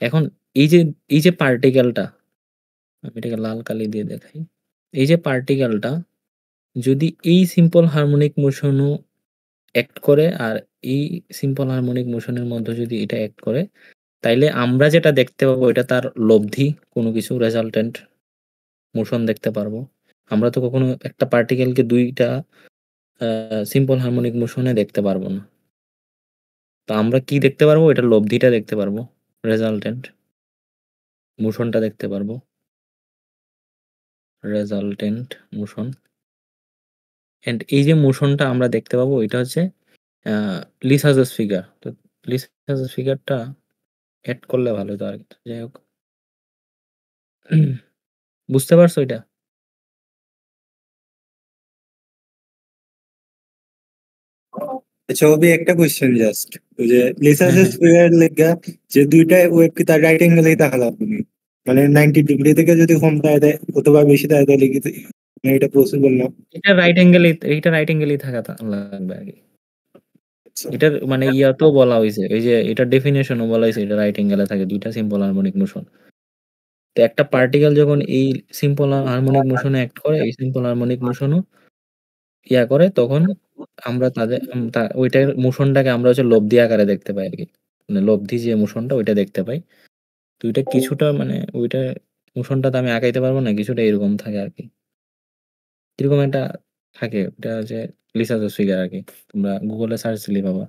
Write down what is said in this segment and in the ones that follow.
এখন এই যে এই যে পার্টিকেলটা, আমি এটাকে লাল কালি দিয়ে দেখাই। এই যে পার্টিকেলটা যদি এই সিম্পল হারমোনিক মোশনও অ্যাক্ট করে আর এই সিম্পল হারমোনিক মোশনের মধ্যে যদি এটা অ্যাক্ট করে, তাইলে আমরা যেটা দেখতে পাবো এটা তার লব্ধি, কোনো কিছু রেজাল্টেন্ট মোশন দেখতে পারবো। আমরা তো কখনো একটা পার্টিকেলকে ২ টা সিম্পল হারমোনিক মোশনে দেখতে পারবো না। তো আমরা কি দেখতে পারবো? এটার লব্ধিটা দেখতে পারবো। রেজাল্টেন্ট মোশনটা দেখতে পারবো। Resultant motion. অ্যান্ড এই যে মোশনটা আমরা দেখতে পাবো এটা হচ্ছে আ লিসাজেস ফিগার। তো লিসাজেস ফিগারটা এড করলে ভালো হতো আরকি। যাই হোক। বুঝতে পারছো এটা? আচ্ছা অভি, একটা কোয়েশ্চেন জাস্ট, ওই যে হ্যাঁ, লিসাসেস হ্যাঁ। ফিগার লেখা যে দুইটা ওয়েব কি তার রাইট অ্যাঙ্গেলেই তাকালাম তুমি, মানে 90 ডিগ্রি থেকে যদি কম দেয় অথবা বেশি তাহলে কি মানে এটা পসিবল না? এটা রাইট অ্যাঙ্গেলেই লাগবে আরকি। আচ্ছা। এটার মানে ইয়াতেও বলা হইছে। এই যে এটার ডেফিনিশনও বলা হইছে এটা রাইট অ্যাঙ্গেলে থাকে ২ টা সিম্পল হারমোনিক মোশন। তো একটা পার্টিকেল যখন এই সিম্পল হারমোনিক মোশনে অ্যাক্ট করে, এই সিম্পল হারমোনিক মোশনও করে তখন আমরা তাদের ওইটার মোশনটাকে আমরা হচ্ছে লব্ধি আকারে দেখতে পাই আরকি। মানে লব্ধি যে মোশনটা ওইটা দেখতে পাই। তো ওইটা কিছুটা মানে ওইটা মোশনটা তো আমি আগাইতে পারব না। কিছুটা এরকম থাকে আরকি। এরকম একটা থাকে। ওটা হচ্ছে লিসাচস ফিগার আরকি। তোমরা গুগলে সার্চ দিলেই পাবা।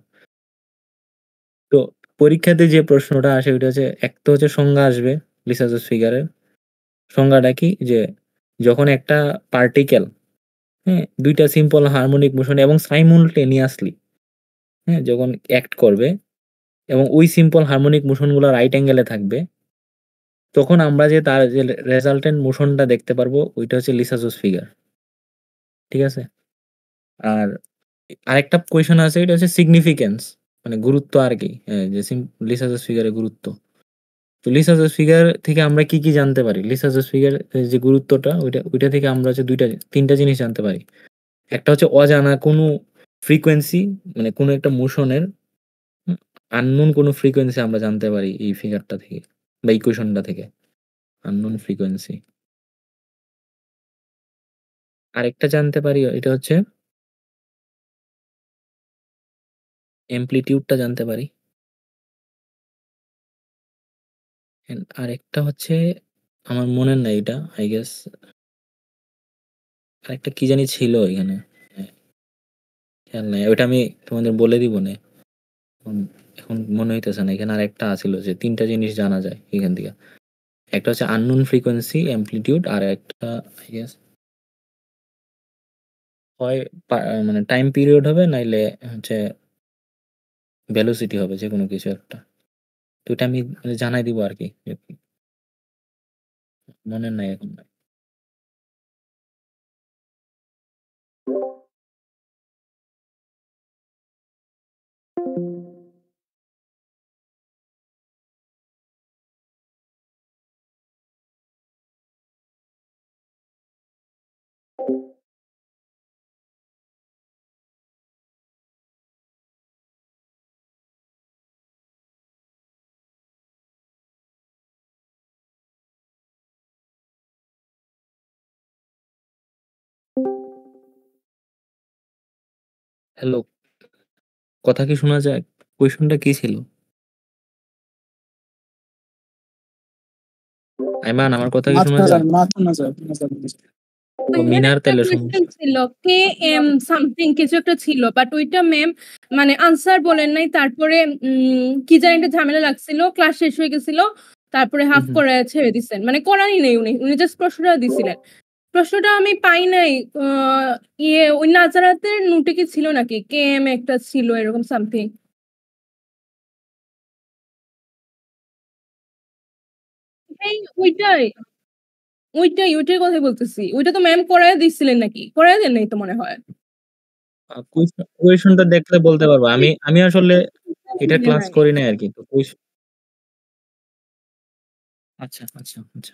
তো পরীক্ষাতে যে প্রশ্নটা আসে ওইটা হচ্ছে এক তো হচ্ছে সংজ্ঞা আসবে লিসাচস ফিগারের। সংজ্ঞাটা কি? যে যখন একটা পার্টিকেল, হ্যাঁ? ২ টা সিম্পল হারমোনিক মোশন এবং সাইমুলটেনিয়াসলি, হ্যাঁ? যখন অ্যাক্ট করবে এবং ওই সিম্পল হারমোনিক মোশন গুলা রাইট অ্যাঙ্গেল এ থাকবে, তখন আমরা যে তার যে রেজাল্টেন্ট মোশনটা দেখতে পারবো ওইটা হচ্ছে লিসাচস ফিগার। ঠিক আছে? আর আরেকটা কোয়েশ্চেন আছে এটা হচ্ছে সিগনিফিক্যান্স, মানে গুরুত্ব আরকি। যে লিসাচস ফিগারের গুরুত্ব। তো লিসাচস ফিগার থেকে আমরা কি জানতে পারি? লিসাচস ফিগার যে গুরুত্বটা ওইটা থেকে আমরা হচ্ছে ২ টা ৩ টা জিনিস জানতে পারি। একটা হচ্ছে অজানা কোনো ফ্রিকোয়েন্সি, মানে কোনো একটা মোশনের হুম, আননোন কোনো ফ্রিকোয়েন্সি আমরা জানতে পারি এই ফিগারটা থেকে বা ইকুয়েশনটা থেকে। Unknown frequency. আরেকটা জানতে পারি এটা হচ্ছে এমপ্লিটিউডটা জানতে পারি। আরেকটা হচ্ছে আমার মনে নাই এটা আই গেস আরেকটা কি জানি ছিল এখানে। হ্যাঁ, খেয়াল নাই। ওইটা আমি তোমাদের বলে দিবনে। এখন এখন মনে হইতেছে না। এখানে আরেকটা আছিল যে ৩ টা জিনিস জানা যায় এখান থেকে। একটা হচ্ছে আননোন ফ্রিকোয়েন্সি, অ্যামপ্লিটিউড আর একটা আই গেস হয় মানে টাইম পিরিয়ড হবে নাইলে হচ্ছে ভেলোসিটি হবে যেকোনো কিছু একটা। তো এটা আমি মানে জানাই দিব আরকি। মনে নাই এখন। হ্যালো, কথা কি শোনা যায়? কোয়েশনটা কি ছিল? আইমান আমার কথা কি শোনা যায়? ও ওইখানে মিনার একটা তাইলে কোয়েশ্চেন সমস্যা। ছিল কে এম সামথিং কিছু একটা ছিল, বাট ওইটা ম্যাম মানে আনসার বলেন নাই। তারপরে কি জানি একটা ঝামেলা লাগছিল, ক্লাস শেষ হয়ে গেছিল, তারপরে হুম, হাফ হুম। করে ছেড়ে দিছেন, মানে করারই নেই। উনি উনি জাস্ট প্রশ্নটা দিছিলেন। প্রশ্নটা আমি পাই নাই। ওই নাজারাতের নোটে কি ছিল নাকি কে এম একটা ছিল এরকম সামথিং? এই ওইটাই ওইটাই কথাই বলতেছি। ওইটা তো ম্যাম করায় দিছিলেন নাকি? করায় দেন নাই তো মনে হয়। কোয়েশনটা দেখলে বলতে পারবো। আমি আসলে এটা বুঝে ক্লাস নাই। করি নাই আরকি। তো আচ্ছা, আচ্ছা, আচ্ছা।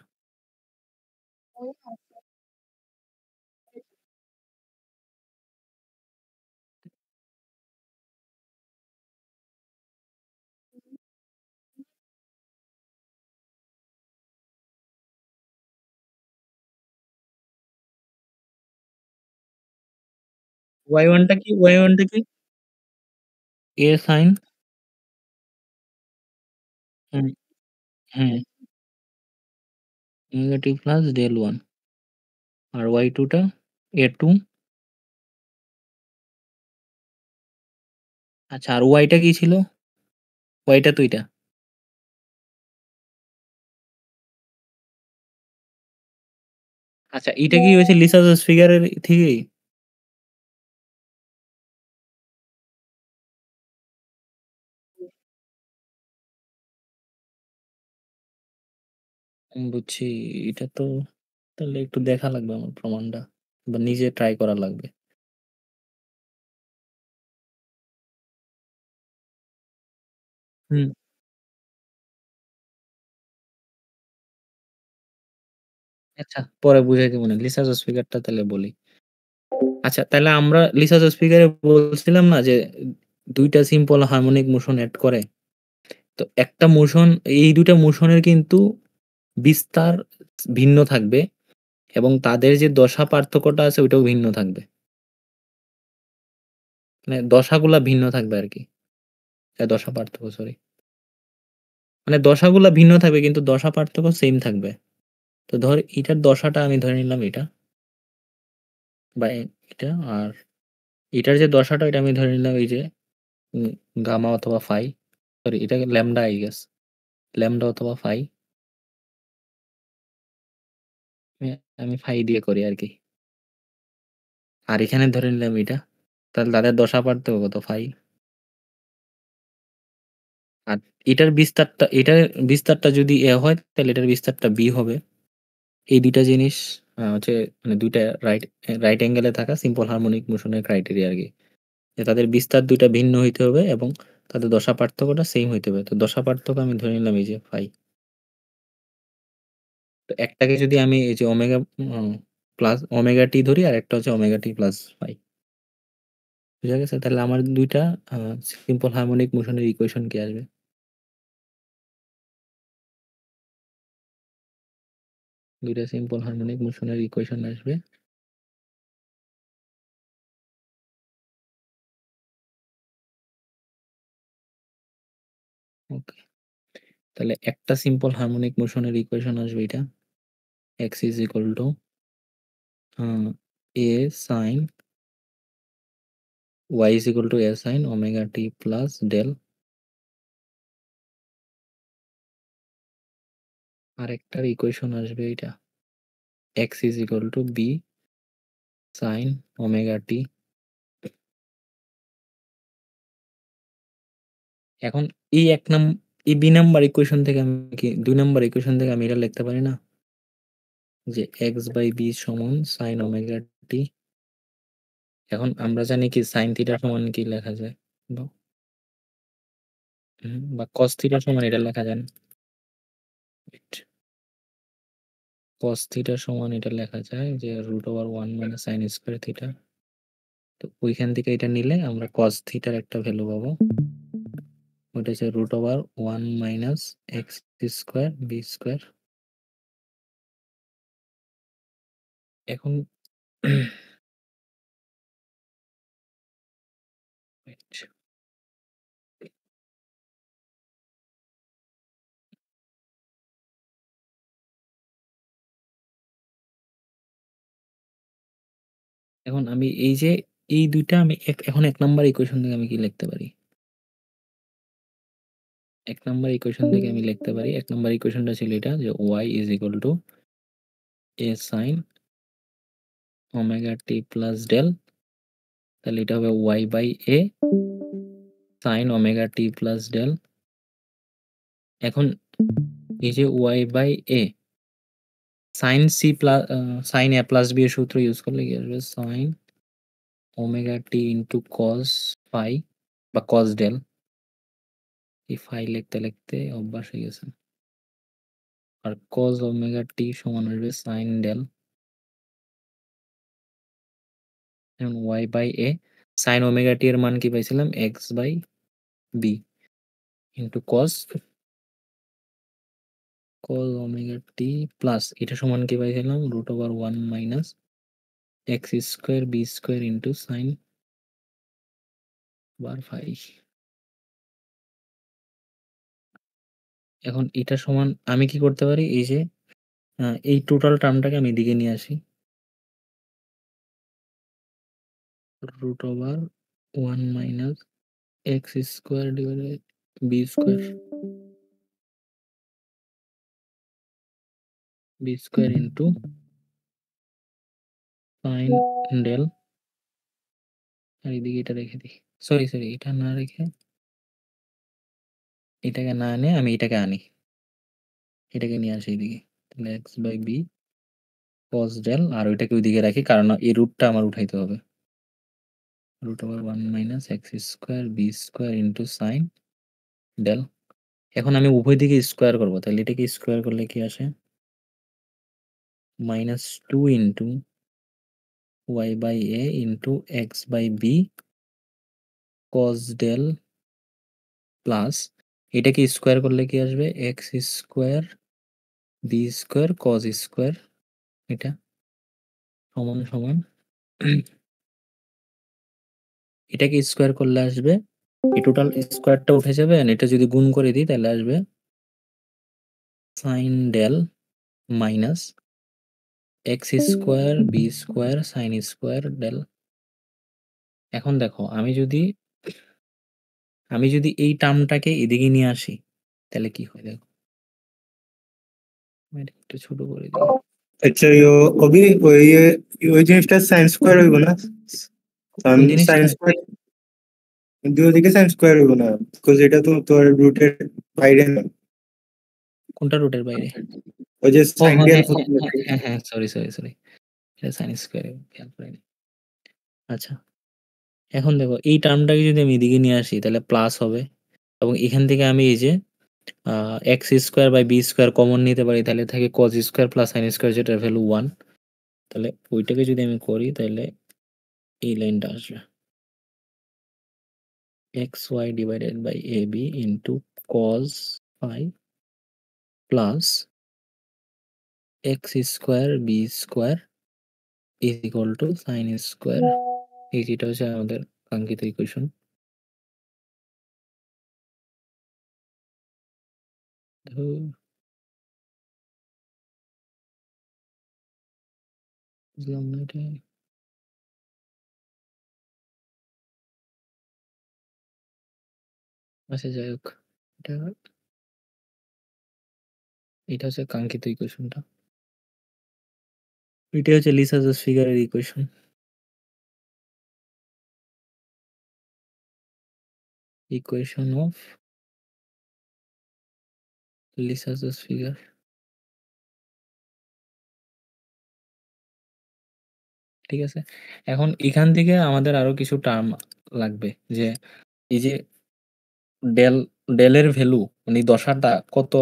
y1 টা কি? y1 টা কি? a sin হুম, হুম, নেগেটিভ প্লাস ডেল 1 আর y2 টা a2 আচ্ছা আর y টা কি ছিল? y টা তো এইটা। আচ্ছা এইটা কি হয়েছে লিসাস ফিগারের থেকেই? বুঝছি। এটা তো তাহলে একটু দেখা লাগবে আমার প্রমাণটা। বা নিজে ট্রাই করা লাগবে। হুম। আচ্ছা পরে বুঝাই দিবনে। লিসাস ফিগারটা তাহলে বলি। আচ্ছা তাহলে আমরা লিসাস ফিগারে বলছিলাম না যে ২ টা সিম্পল হারমোনিক মোশন এড করে। তো একটা মোশন এই ২ টা মোশনের কিন্তু বিস্তার ভিন্ন থাকবে এবং তাদের যে দশা পার্থক্যটা আছে ওইটাও ভিন্ন থাকবে। মানে দশাগুলা ভিন্ন থাকবে আরকি। দশা পার্থক্য সরি। মানে দশাগুলা ভিন্ন থাকবে কিন্তু দশা পার্থক্য সেইম থাকবে। তো ধর এটার দশাটা আমি ধরে নিলাম এটা বা এটা আর এটার যে দশাটা এটা আমি ধরে নিলাম এই যে উম গামা অথবা ফাই। সরি এটাকে ল্যামডা আই গেস। ল্যামডা অথবা ফাই। আমি আমি ফাই দিয়ে করি আরকি। আর এখানে ধরে নিলাম এটা। তাহলে তাদের দশা পার্থক্য কত? ফাই। আর এটার বিস্তারটা যদি এ হয় তাহলে এটার বিস্তারটা বি হবে। এই ২ টা জিনিস হচ্ছে মানে ২ টা রাইট অ্যাঙ্গেল এ থাকা সিম্পল হারমোনিক মোশন এর ক্রাইটেরিয়া আরকি। যে তাদের বিস্তার ২ টা ভিন্ন হইতে হবে এবং তাদের দশা পার্থক্যটা সেইম হইতে হবে। তো দশা পার্থক্য আমি ধরে নিলাম এই যে ফাই। তো একটাকে যদি আমি এই যে ওমেগা প্লাস ওমেগা টি ধরি আর একটা হচ্ছে ওমেগা টি প্লাস ফাই। বুঝা গেছে? তাহলে আমার ২ টা আ সিম্পল হারমোনিক মোশন এর ইকুয়েশন কি আসবে? ২ টা সিম্পল হারমোনিক মোশন এর ইকুয়েশন আসবে। ওকে। তাহলে একটা সিম্পল হারমোনিক মোশন এর ইকুয়েশন আসবে এটা। x is equal to a a sin y is equal to a sin omega t plus del আরেকটার ইকুয়েশন আসবে এটা। x is equal to b sin omega t। এখন এই এই b নাম্বার ইকুয়েশন থেকে আমি কি ২ নাম্বার ইকুয়েশন থেকে আমি এটা লিখতে পারি না? যে x by b সমান sin omega t। এখন আমরা জানি কি sin থিটা সমান কি লেখা যায়? বা বা cos থিটা সমান এটা লেখা যায় না? Wait, cos থিটা সমান এটা লেখা যায় যে √1 - sin স্কয়ার থিটা। তো ওইখান থেকে এটা নিলে আমরা cos থিটার একটা ভ্যালু পাবো। ওইটা হচ্ছে √1 - x স্কয়ার b স্কয়ার। এখন wait, এখন আমি এই যে এই ২ টা আমি এখন ১ নাম্বার ইকুয়েশন থেকে আমি কি লিখতে পারি? ১ নাম্বার ইকুয়েশন থেকে আমি লিখতে পারি ১ নাম্বার ইকুয়েশনটা ছিল এটা যে y is equal to a sin omega t plus del তাহলে এটা হবে y by a sin omega t plus del। এখন এই যে y by a sin c plus sin a plus b এর সূত্র ইউজ করলে কি আসবে? sin omega t into cos phi বা cos del। এই phi লিখতে লিখতে অভ্যাস হয়ে গেছে। আর cos omega t সমান আসবে sin del। এখন y by a sin omega t এর মান কি পাইছিলাম? x by b into cos omega t plus এটা সমান কি পাইছিলাম? √1 - x square b square into sin বার 5 এখন এটা সমান আমি কি করতে পারি এই যে এই টোটাল টার্মটাকে আমি এদিকে নিয়ে আসি root over 1 minus x square divided b square into sin del আর এদিকে এটা রেখে দিই সরি এটা না রেখে এটাকে না এনে আমি এটাকে আনি এটাকে নিয়ে আসি এদিকে তাহলে x by b cos del আর ওইটাকে ওইদিকে রাখি কারণ এই রুটটা আমার উঠাইতে হবে root over 1 minus x square b square into sin del এখন আমি উভয় দিকে স্কোয়ার করব তাহলে এটাকে স্কোয়ার করলে কি আসে minus 2 into y by a into x by b cos del plus এটাকে স্কোয়ার করলে কি আসবে x square b square cos square এটা সমান সমান এটাকে স্কোয়ার করলে আসবে এই টোটাল স্কোয়ারটা উঠে যাবে আর এটা যদি গুণ করে দিই তাহলে আসবে sin del minus x square b square sin square del এখন দেখো আমি যদি এই টার্মটাকে এদিকে নিয়ে আসি তাহলে কি হয় দেখো আমি এটা একটু ছোট করে দিই আচ্ছা ওই ওই জিনিসটা সাইন স্কোয়ার হইব না কোন জিনিসটা সাইন স্কোয়ার দুই দিকে সাইন স্কোয়ার হইব না বিকজ এটা তো তোর রুটের বাইরে না কোনটা রুটের বাইরে ওই যে ও সাইন হ্যাঁ ডেল হ্যাঁ সরি এটা সাইন স্কোয়ার খেয়াল করিনি আচ্ছা এখন দেখো এই টার্মটাকে যদি আমি এদিকে নিয়ে আসি তাহলে প্লাস হবে এবং এখান থেকে আমি এই যে x square by b square common নিতে পারি তাহলে থাকে cos square plus sine square যেটার ভ্যালু 1 তাহলে ওইটাকে যদি আমি করি তাহলে এই লাইনটা আসবে x y divided by a b into cos phi plus x square b square is equal to sine square এই যেটা হচ্ছে আমাদের কাঙ্ক্ষিত ইকুয়েশন বুঝলাম না এটা আচ্ছা যাই হোক এটা হচ্ছে কাঙ্ক্ষিত ইকুয়েশনটা এটা হচ্ছে লিসাস ফিগারের ইকুয়েশন অফ লিসাস ফিগার ঠিক আছে এখন এখান থেকে আমাদের আরো কিছু টার্ম লাগবে যে এই যে ডেলের ভ্যালু মানে দশাটা কত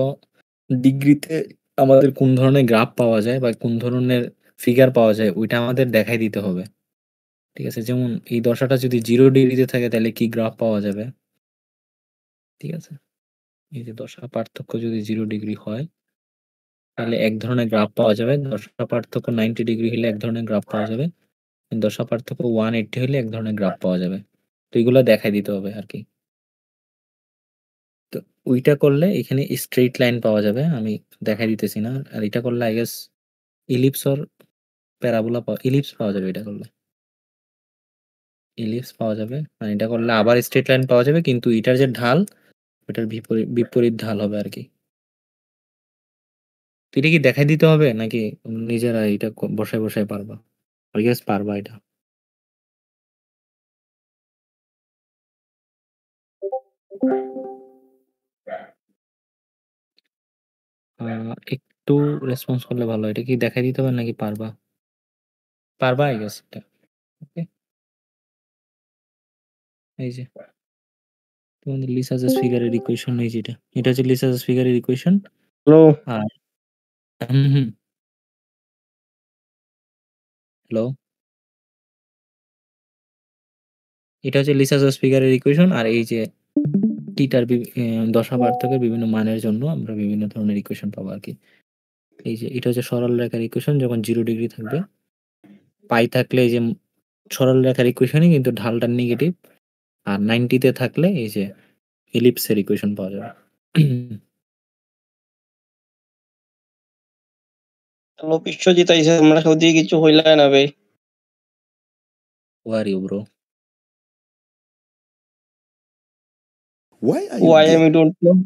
ডিগ্রিতে আমাদের কোন ধরনের গ্রাফ পাওয়া যায় বা কোন ধরনের ফিগার পাওয়া যায় ওইটা আমাদের দেখাই দিতে হবে ঠিক আছে যেমন এই দশাটা যদি 0 ডিগ্রিতে থাকে তাহলে কি গ্রাফ পাওয়া যাবে ঠিক আছে এই যে দশা পার্থক্য যদি 0 ডিগ্রি হয় তাহলে এক ধরনের গ্রাফ পাওয়া যাবে দশা পার্থক্য 90 ডিগ্রি হলে এক ধরনের গ্রাফ পাওয়া যাবে দশা পার্থক্য 180 হলে এক ধরনের গ্রাফ পাওয়া যাবে তো এগুলো দেখাই দিতে হবে আর কি তো ওইটা করলে এখানে স্ট্রেট লাইন পাওয়া যাবে আমি দেখাই দিতেছি না আর এটা করলে I guess ellipse or parabola ellipse পাওয়া যাবে এটা করলে ইলিপস পাওয়া যাবে আর এটা করলে আবার স্ট্রেট লাইন পাওয়া যাবে কিন্তু এটার যে ঢাল ওটার বিপরীত ঢাল হবে আর কি তো এটা কি দেখাই দিতে হবে নাকি নিজেরা এটা বসায় পারবা আই গেস পারবা এটা একটু রেসপন্স করলে ভালো এটা কি দেখাই দিতে হবে নাকি পারবা আই গেস এটা ওকে এই যে তোমাদের লিসাস ফিগারের ইকুয়েশন এই যেটা এটা হচ্ছে লিসাস ফিগারের ইকুয়েশন হ্যালো আর হুম হ্যালো এটা হচ্ছে লিসাস ফিগারের ইকুয়েশন আর এই যে টিটার দশা পার্থক্যের বিভিন্ন মানের জন্য আমরা বিভিন্ন ধরনের ইকুয়েশন পাবো আর কি এই যে এটা হচ্ছে সরল রেখার ইকুয়েশন যখন 0 ডিগ্রি থাকবে পাই থাকলে এই যে সরল রেখার ইকুয়েশনই কিন্তু ঢালটা নেগেটিভ আর 90 তে থাকলে এই যে ইলিপসের ইকুয়েশন পাওয়া যাবে। চলো বিশ্বজিৎ আইছে, আমরা সৌদি কিছু হইলা না ভাই। Who are you, bro? Why are you Why gay? I don't know.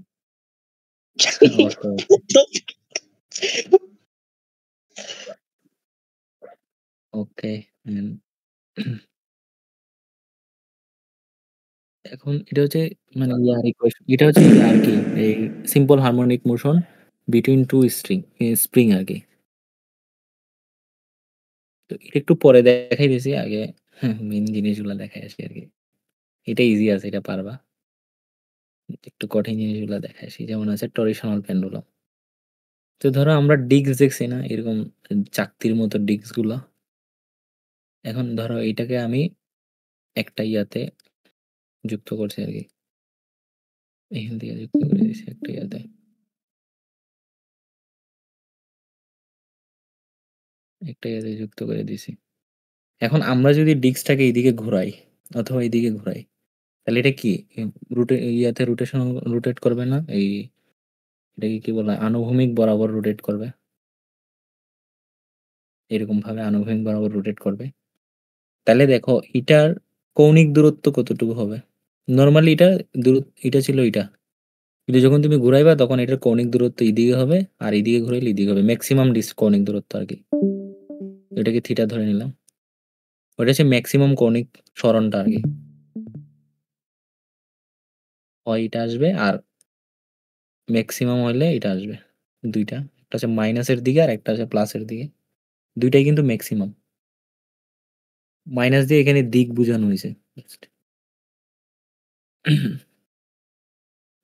Okay. And এখন এটা হচ্ছে মানে ইয়ার ইকুয়েশন, এটা হচ্ছে আর কি এই simple harmonic motion between two spring আর কি। তো এটা একটু পরে দেখাই দিয়েছি, আগে মেন জিনিসগুলো দেখাই আসি আর কি। এটা ইজি আছে, এটা পারবা। একটু কঠিন জিনিসগুলো দেখাই আসি, যেমন আছে টরিশনাল পেন্ডুলাম। তো ধরো আমরা ডিস্ক দেখছি না, এরকম চাকতির মতো ডিস্ক গুলো। এখন ধরো এটাকে আমি একটা ইয়াতে যুক্ত করছি আর কি, এখান থেকে যুক্ত করে দিয়েছি একটা ইয়াতে। একটা ইয়াতে যুক্ত করে দিয়েছি। এখন আমরা যদি ডিস্কটাকে এইদিকে ঘোরাই অথবা এইদিকে ঘোরাই, তাহলে এটা কি ইয়াতে রোটেট করবে না? এই এটাকে কি বলা হয়, আনুভূমিক বরাবর রোটেট করবে, এরকম ভাবে আনুভূমিক বরাবর রোটেট করবে। তাহলে দেখো এটার কৌণিক দূরত্ব কতটুকু হবে? নর্মালি এটা ছিল এটা, কিন্তু যখন তুমি ঘুরাইবা তখন এটার কৌণিক দূরত্ব এদিকে হবে, আর এদিকে ঘুরাইলে এদিকে হবে, ম্যাক্সিমাম কৌণিক দূরত্ব আর কি। এটাকে থিটা ধরে নিলাম, ওটা হচ্ছে ম্যাক্সিমাম কৌণিক সরণটা আর কি। হয় এটা আসবে, আর ম্যাক্সিমাম হলে এটা আসবে। দুইটা, একটা হচ্ছে মাইনাসের দিকে আর একটা হচ্ছে প্লাসের দিকে, দুইটাই কিন্তু ম্যাক্সিমাম। মাইনাস দিয়ে এখানে দিক বোঝানো হয়েছে।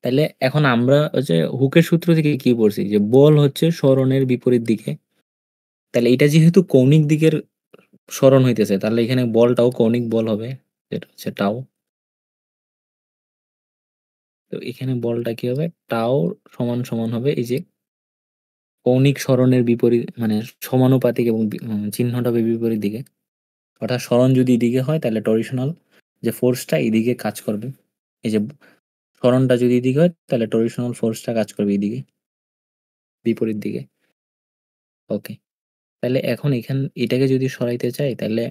তাহলে এখন আমরা হচ্ছে হুকের সূত্র থেকে কি পড়ছি, যে বল হচ্ছে সরণের বিপরীত দিকে। তাহলে এটা যেহেতু কৌণিক দিকের সরণ হইতেছে, তাহলে এখানে বলটাও কৌণিক বল হবে, যেটা হচ্ছে টাও। তো এখানে বলটা কি হবে, টাও সমান সমান হবে এই যে কৌণিক সরণের বিপরীত, মানে সমানুপাতিক, এবং চিহ্নটা হবে বিপরীত দিকে। অর্থাৎ সরণ যদি এদিকে হয় তাহলে টরিশনাল যে ফোর্সটা এদিকে কাজ করবে। এই যে সরণটা যদি এদিকে হয় তাহলে টরিশনাল ফোর্সটা কাজ করবে এদিকে, বিপরীত দিকে। ওকে, তাহলে এখন এটাকে যদি সরাইতে চাই তাহলে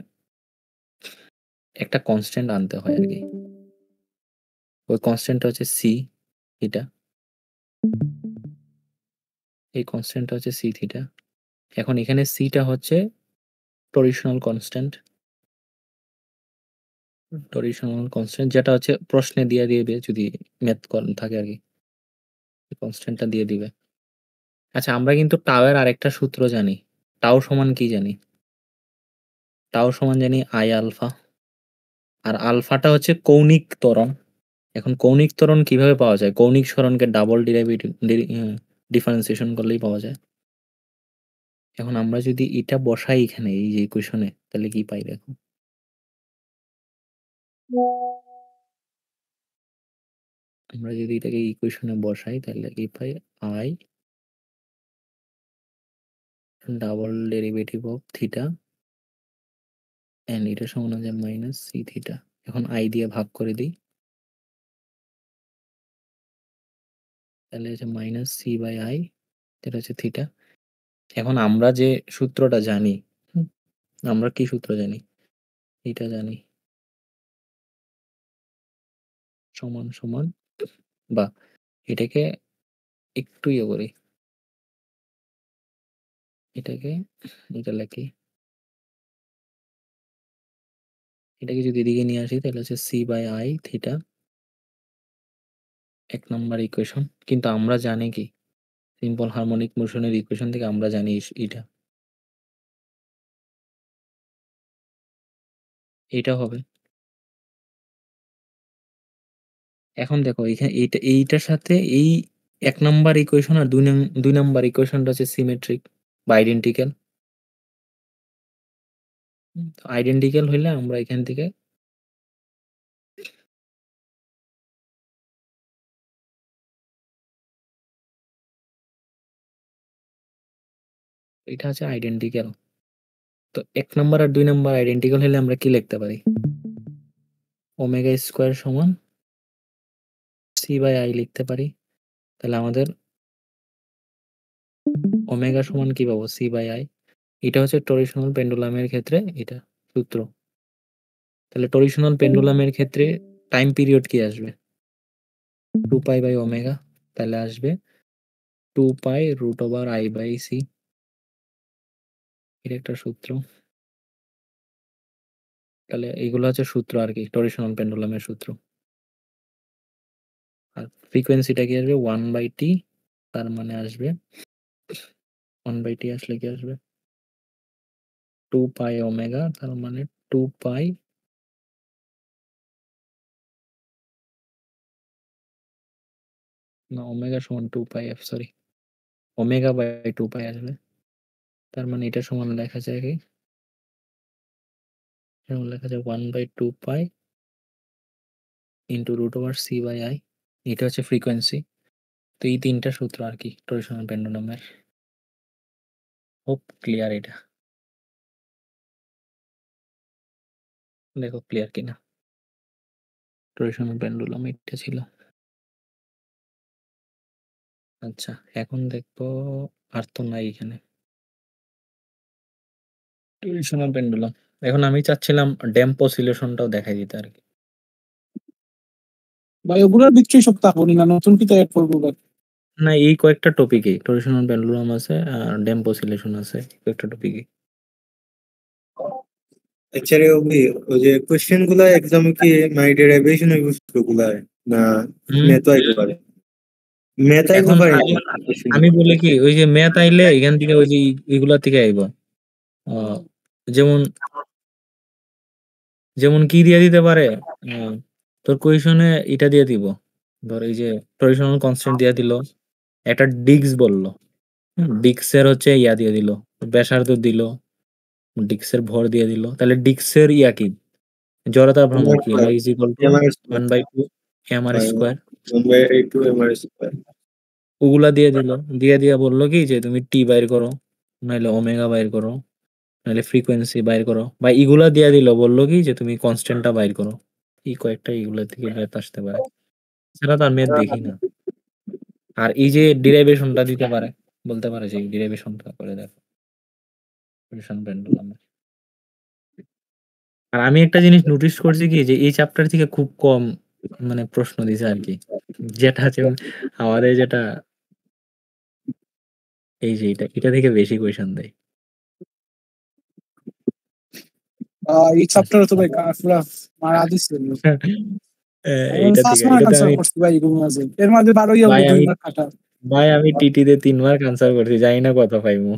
একটা কনস্ট্যান্ট আনতে হয় আর কি। ওই কনস্ট্যান্টটা হচ্ছে সি থিটা, এই কনস্ট্যান্টটা হচ্ছে সি থিটা। এখন এখানে সিটা হচ্ছে টরিশনাল কনস্ট্যান্ট, যেটা হচ্ছে প্রশ্নে দিয়ে দিবে যদি ম্যাথ থাকে আর কি, কনস্ট্যান্টটা দিয়ে দিবে। আচ্ছা, আমরা কিন্তু টাওয়ের আরেকটা সূত্র জানি। টাও সমান কি জানি? টাও সমান জানি আই আলফা, আর আলফাটা হচ্ছে কৌণিক ত্বরণ। এখন কৌণিক ত্বরণ কিভাবে পাওয়া যায়? কৌণিক সরণকে ডাবল ডিফারেন্সিয়েশন করলেই পাওয়া যায়। এখন আমরা যদি এটা বসাই এখানে এই যে ইকুয়েশনে, তাহলে কি পাই দেখো। আমরা যদি এটাকে ইকুয়েশনে বসাই তাহলে কি পাই, I double derivative of theta and এটা সমান আছে মাইনাস সি থিটা। এখন আই দিয়ে ভাগ করে দিই, তাহলে হচ্ছে মাইনাস সি বাই আই, এটা হচ্ছে থিটা। এখন আমরা যে সূত্রটা জানি, আমরা কি সূত্র জানি? এটা জানি, সমান সমান, বা এটাকে একটু ইয়ে করি, এটাকে এটা লিখি, এটাকে যদি এদিকে নিয়ে আসি তাহলে হচ্ছে c by i theta, 1 number equation. কিন্তু আমরা জানি কি, সিম্পল হারমোনিক মোশনের ইকুয়েশন থেকে আমরা জানি এটা হবে। এখন দেখো এখানে এইটার সাথে এই 1 নাম্বার ইকুয়েশন আর 2 নাম্বার ইকুয়েশনটা হচ্ছে সিমেট্রিক বা আইডেন্টিক্যাল। আইডেন্টিক্যাল হইলে আমরা এখান থেকে এটা হচ্ছে আইডেন্টিক্যাল। তো 1 নাম্বার আর 2 নাম্বার আইডেন্টিক্যাল হলে আমরা কি লিখতে পারি? ওমেগা স্কোয়ার সমান c/i লিখতে পারি। তাহলে আমাদের ওমেগা সমান কি পাবো? c/i। এটা হচ্ছে টরশনাল পেন্ডুলামের ক্ষেত্রে এটা সূত্র। তাহলে টরশনাল পেন্ডুলামের ক্ষেত্রে টাইম পিরিয়ড কি আসবে? 2π/ω। তাহলে আসবে 2π√i/c। এটা একটা সূত্র। তাহলে এইগুলো হচ্ছে সূত্র আর কি, টরশনাল পেন্ডুলামের সূত্র। আর ফ্রিকোয়েন্সিটা কি আসবে? 1/t। তার মানে আসবে 1/t আসলে কি আসবে? 2π/ω। তার মানে 2π না, ওমেগা সমান 2πf, সরি, ω/2π আসবে। তার মানে এটা সমান লেখা যায় কি? যেমন লেখা যায় 1/2π ইন্টু √c/i। এটা হচ্ছে ফ্রিকোয়েন্সি। তো এই তিনটা সূত্র আর কি টরশনাল পেন্ডুলামের। হোপ ক্লিয়ার এটা। দেখো ক্লিয়ার কিনা। টরশনাল পেন্ডুলাম এটা ছিল। আচ্ছা, এখন দেখবো আর তো নাই এখানে টরশনাল পেন্ডুলাম। এখন আমি চাচ্ছিলাম ড্যাম্প অসিলেশনটাও দেখাই দিতে আর কি। ভাই ওগুলোর ভিতরেই সব তাহলে না নতুন কি তৈরি করবো ভাই? না, এই কয়েকটা টপিকে টরশনাল পেন্ডুলাম আছে আর ড্যাম্প অসিলেশন আছে, কয়েকটা টপিকে। অ্যাকচুয়ালি ওই যে কোশ্চেন গুলা এক্সামে কি মানে ডেরিভেশন ওই গুলা না ম্যাথ আইতে পারে? ম্যাথ আইতে এখন পারে আমি বলি কি, ওই যে ম্যাথ আইলে এখান থেকে ওই যে এগুলা থেকে আইব। যেমন যেমন কি দিয়ে দিতে পারে, তোর কোয়েশনে এটা দিয়ে দিব, ধর এই যে টরশনাল কনস্ট্যান্ট দিয়ে দিল, একটা ডিক্স বললো, ডিক্সের হচ্ছে ইয়া দিয়ে দিল, ব্যাসার্ধ দিল, ডিক্সের ভর দিয়ে দিল। তাহলে ডিক্সের ইয়া কি? জড়তার ভ্রামক কি? i = 1/2 mr²। ওগুলা দিয়ে দিল, দিয়ে বললো কি যে তুমি টি বাইর করো, নাইলে ওমেগা বাইর করো, নাহলে ফ্রিকোয়েন্সি বাইর করো, বা ইগুলা দিয়ে দিল, বললো কি যে তুমি কনস্ট্যান্টটা বাইর করো। এই কয়েকটা ইগুলা থেকে ম্যাথ আসতে পারে, সেটা তো আর ম্যাথ দেখি না। আর এই যে ডিরাইভেশনটা দিতে পারে, বলতে পারে যে ডিরাইভেশনটা করে দেখো টরশন পেন্ডুলামের। আর আমি একটা জিনিস নোটিস করছি কি, যে এই চ্যাপ্টার থেকে খুব কম মানে প্রশ্ন দিছে আর কি, যেটা আছে আমাদের যেটা এই যে এটা থেকে বেশি কোয়েশন দেয়। এই চ্যাপ্টারে তো ভাই পুরা মারা দিচ্ছে। এইটা ফার্স্ট থেকে মার্ক এটা তো আনসার আমি করছি ভাই এগুলো মাঝে, এর মাঝে 12 ভাই হবে 2 আমি মার্ক কাটা। ভাই আমি টিটিতে 3 মার্ক আনসার করছি, জানি না কত পাইমু।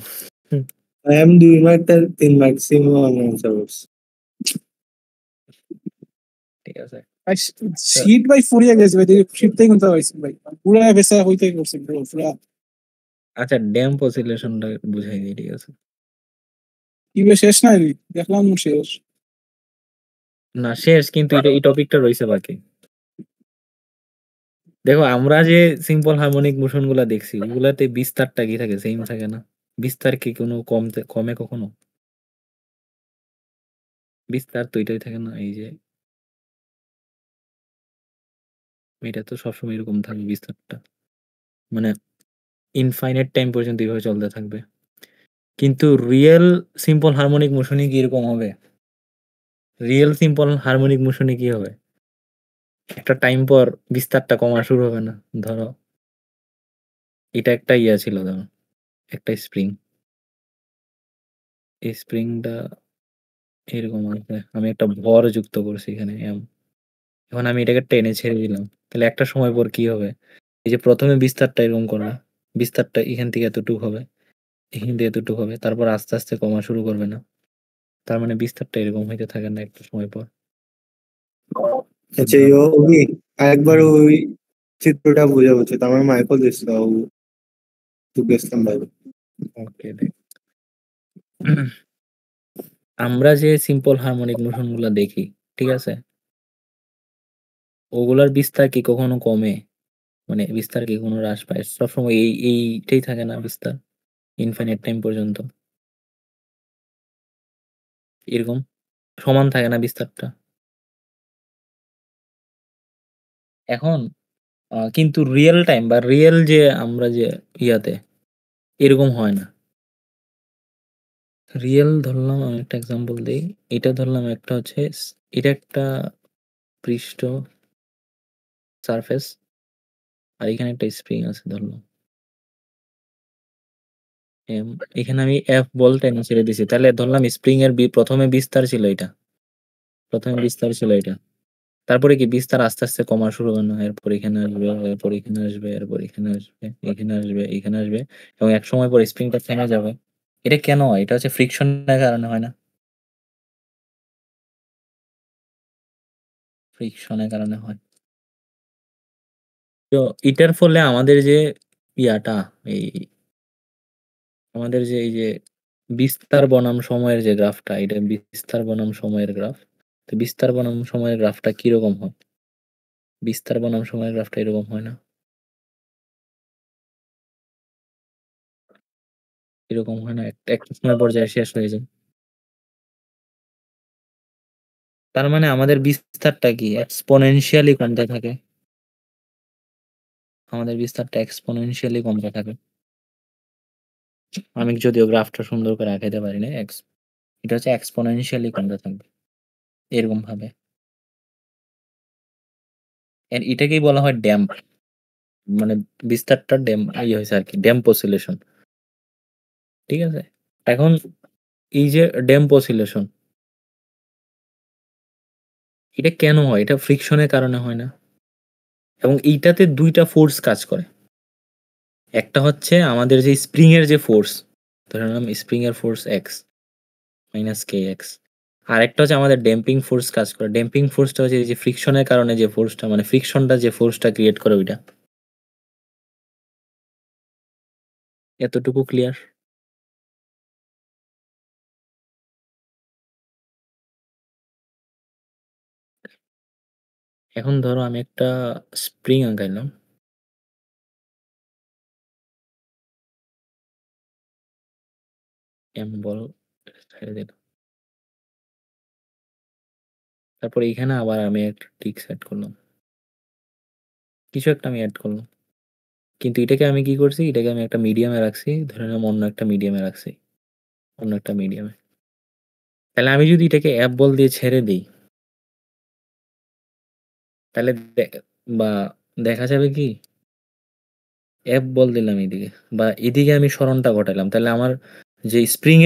আমি 2 মার্ক তার 3 মার্ক সিমো আনসার করছি। ঠিক আছে। শীট ভাই ফুরিয়ে গেছে ভাই, শীটটাই কিন্তু হয়েছে ভাই, পুরা বেসা হইতে করছে পুরা। আচ্ছা, ড্যাম্প অসিলেশনটা বুঝাই দিই, ঠিক আছে? কি বে শেষ নাই দেখলাম শেষ না শেষ, কিন্তু এটা এই টপিকটা রয়েছে বাকি। দেখো আমরা যে সিম্পল হারমোনিক মোশন গুলা দেখছি, ওগুলাতে বিস্তারটা কি থাকে? সেম থাকে না? বিস্তার কি কোনো কমে কখনো? বিস্তার তো এটাই থাকে না, এই যে এটা তো সবসময় এরকম থাকবে বিস্তারটা, মানে ইনফাইনাইট টাইম পর্যন্ত এইভাবে চলতে থাকবে। কিন্তু রিয়েল সিম্পল হারমোনিক মোশনে কি এরকম হবে? রিয়েল সিম্পল হারমোনিক মোশনে কি হবে? একটা টাইম পর বিস্তারটা কমা শুরু হবে না? ধরো এটা একটা ইয়া ছিল, ধরো একটা স্প্রিং, এই স্প্রিংটা এরকম আছে, আমি একটা ভর যুক্ত করছি এখানে M। এখন আমি এটাকে টেনে ছেড়ে দিলাম, তাহলে একটা সময় পর কি হবে? এই যে প্রথমে বিস্তারটা এরকম করলাম, বিস্তারটা এখান থেকে এতটুকু হবে, এখান থেকে এতটুকু হবে, তারপর আস্তে আস্তে কমা শুরু করবে না? তার মানে বিস্তারটা এরকম হইতে থাকে না একটা সময় পর? আচ্ছা ওই আরেকবার ওই চিত্রটা বোঝা উচিত, আমার মাইকেল দিছিল তো গেছিলাম ভাই। ওকে, আমরা যে সিম্পল হারমোনিক মোশন গুলা দেখি, ঠিক আছে, ওগুলার বিস্তার কি কখনো কমে? মানে বিস্তার কি কোনো হ্রাস পায়? সবসময় এইটাই থাকে না বিস্তার, ইনফাইনাইট টাইম পর্যন্ত এরকম সমান থাকে না বিস্তারটা? এখন কিন্তু রিয়েল টাইম বা রিয়েল যে আমরা যে ইয়াতে এরকম হয় না। রিয়েল ধরলাম আমি একটা এক্সাম্পল দেই। এটা ধরলাম একটা হচ্ছে এটা একটা পৃষ্ঠ সারফেস আর এখানে একটা স্প্রিং আছে ধরলাম। এখানে আমি এফ বল টেনে ছেড়ে দিছি। তাহলে ধরলাম স্প্রিং এর প্রথমে বিস্তার ছিল এটা। প্রথমে বিস্তার ছিল এটা। তারপরে কি বিস্তার আস্তে, আস্তে কমা শুরু হলো। এরপর এখানে আসবে, এরপর এখানে আসবে, এরপর এখানে আসবে, এখানে আসবে, এখানে আসবে এবং এক সময় পর স্প্রিংটা থেমে যাবে। এটা কেন হয়? এটা হচ্ছে ফ্রিকশনের কারণে হয় না? ফ্রিকশনের কারণে হয়। তো এটার ফলে আমাদের যে ইয়াটা এই আমাদের যে এই যে বিস্তার বনাম সময়ের যে গ্রাফটা এটা বিস্তার বনাম সময়ের গ্রাফ। তো বিস্তার বনাম সময়ের গ্রাফটা কিরকম হয়? বিস্তার বনাম সময়ের গ্রাফটা এরকম হয় না? এরকম হয় না? একটা সময় পর্যায়ে শেষ হয়ে যায়। তার মানে আমাদের বিস্তারটা কি এক্সপোনেনশিয়ালি কমতে থাকে। আমাদের বিস্তারটা এক্সপোনেনশিয়ালি কমতে থাকে। আমি যদিও গ্রাফটা সুন্দর করে আঁকাইতে পারি না। এটা হচ্ছে এক্সপোনেনশিয়ালি কমতে থাকবে। এরকম ভাবে। এটাকেই বলা হয় ড্যাম্প। মানে বিস্তারটা হয়েছে আর কি ড্যাম্প অসিলেশন। ঠিক আছে? এখন এই যে ড্যাম্প অসিলেশন এটা কেন হয়? এটা ফ্রিকশনের কারণে হয় না? এবং এইটাতে ২ টা ফোর্স কাজ করে। একটা হচ্ছে আমাদের যে স্প্রিং এর যে ফোর্স, ধরে নিলাম স্প্রিং এর ফোর্স এক্স মাইনাস কে এক্স। আরেকটা হচ্ছে আমাদের ড্যাম্পিং ফোর্স কাজ করে। ড্যাম্পিং ফোর্সটা হচ্ছে এই যে ফ্রিকশনের কারণে যে ফোর্সটা মানে ফ্রিকশনটা যে ফোর্সটা ক্রিয়েট করে ওইটা। এতটুকু ক্লিয়ার? এখন ধরো আমি একটা স্প্রিং আঁকাইলাম। এম বল ছেড়ে দিলাম। তারপর এইখানে আবার আমি একটা ট্রিক্স অ্যাড করলাম। কিছু একটা আমি অ্যাড করলাম। কিন্তু এটাকে আমি কি করছি? এটাকে আমি একটা মিডিয়ামে রাখছি। ধরে নিলাম অন্য একটা মিডিয়ামে রাখছি। অন্য একটা মিডিয়ামে। তাহলে আমি যদি এটাকে অ্যাপ বল দিয়ে ছেড়ে দিই তাহলে বা দেখা যাবে কি অ্যাপ বল দিলাম এদিকে বা এদিকে আমি সরণটা ঘটালাম তাহলে আমার যে স্প্রিং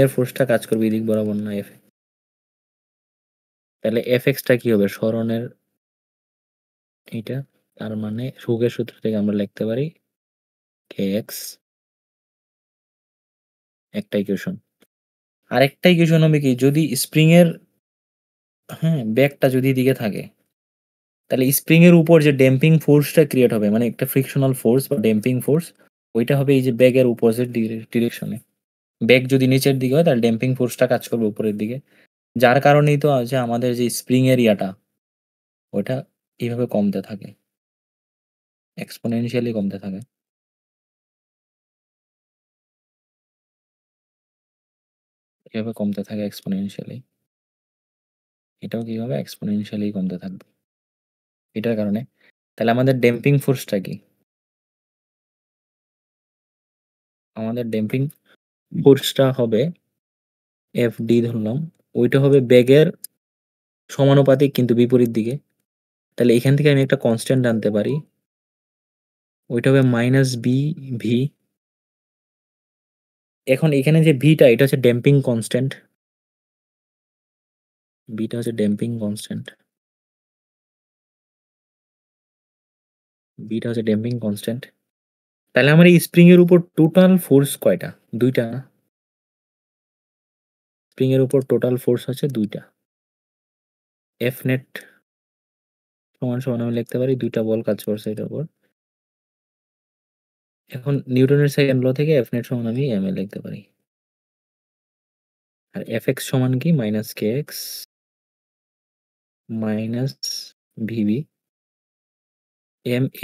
এর ফোর্সটা কাজ করবে এদিক বরাবর না এফ। তাহলে এফ এক্সটা কি হবে? সরণের এইটা। তার মানে হুকের সূত্র থেকে আমরা লিখতে পারি কে এক্স একটা ইকুয়েশন। আরেকটা ইকুয়েশন হবে কি যদি স্প্রিং এর ব্যাকটা যদি এদিকে থাকে তাহলে স্প্রিং এর উপর যে ড্যাম্পিং ফোর্সটা ক্রিয়েট হবে মানে একটা ফ্রিকশনাল ফোর্স বা ড্যাম্পিং ফোর্স ওইটা হবে এই যে ব্যাগের অপোজিট ডিরেকশনে। ব্যাগ যদি নিচের দিকে হয় তাহলে ড্যাম্পিং ফোর্সটা কাজ করবে উপরের দিকে। যার কারণেই তো আছে আমাদের যে স্প্রিং এরিয়াটা ওটা এইভাবে কমতে থাকে। এক্সপোনেনশিয়ালি কমতে থাকে। এভাবে কমতে থাকে এক্সপোনেনশিয়ালি। এটাও কিভাবে এক্সপোনেনশিয়ালি কমতে থাকবে। এটার কারণে তাহলে আমাদের ড্যাম্পিং ফোর্সটা কি? আমাদের ড্যাম্পিং ফোর্সটা হবে এফ ডি ধরলাম। ওইটা হবে বেগের সমানুপাতিক কিন্তু বিপরীত দিকে। তাহলে এখান থেকে আমি একটা কনস্ট্যান্ট আনতে পারি। ওইটা হবে মাইনাস বি ভি। এখন এখানে যে ভিটা এটা হচ্ছে ড্যাম্পিং কনস্ট্যান্ট। বিটা হচ্ছে ড্যাম্পিং কনস্ট্যান্ট। বিটা হচ্ছে ড্যাম্পিং কনস্ট্যান্ট। তাহলে আমার এই স্প্রিং এর উপর টোটাল ফোর্স কয়টা? ২টা। স্প্রিং এর উপর টোটাল ফোর্স হচ্ছে ২টা। এফ নেট সমান সমান আমি লিখতে পারি ২টা বল কাজ করছে এটার উপর। এখন নিউটনের সেকেন্ড ল থেকে এফ নেট সমান আমি এম এ লিখতে পারি। আর এফ এক্স সমান কি? মাইনাস কে এক্স মাইনাস ভিবি।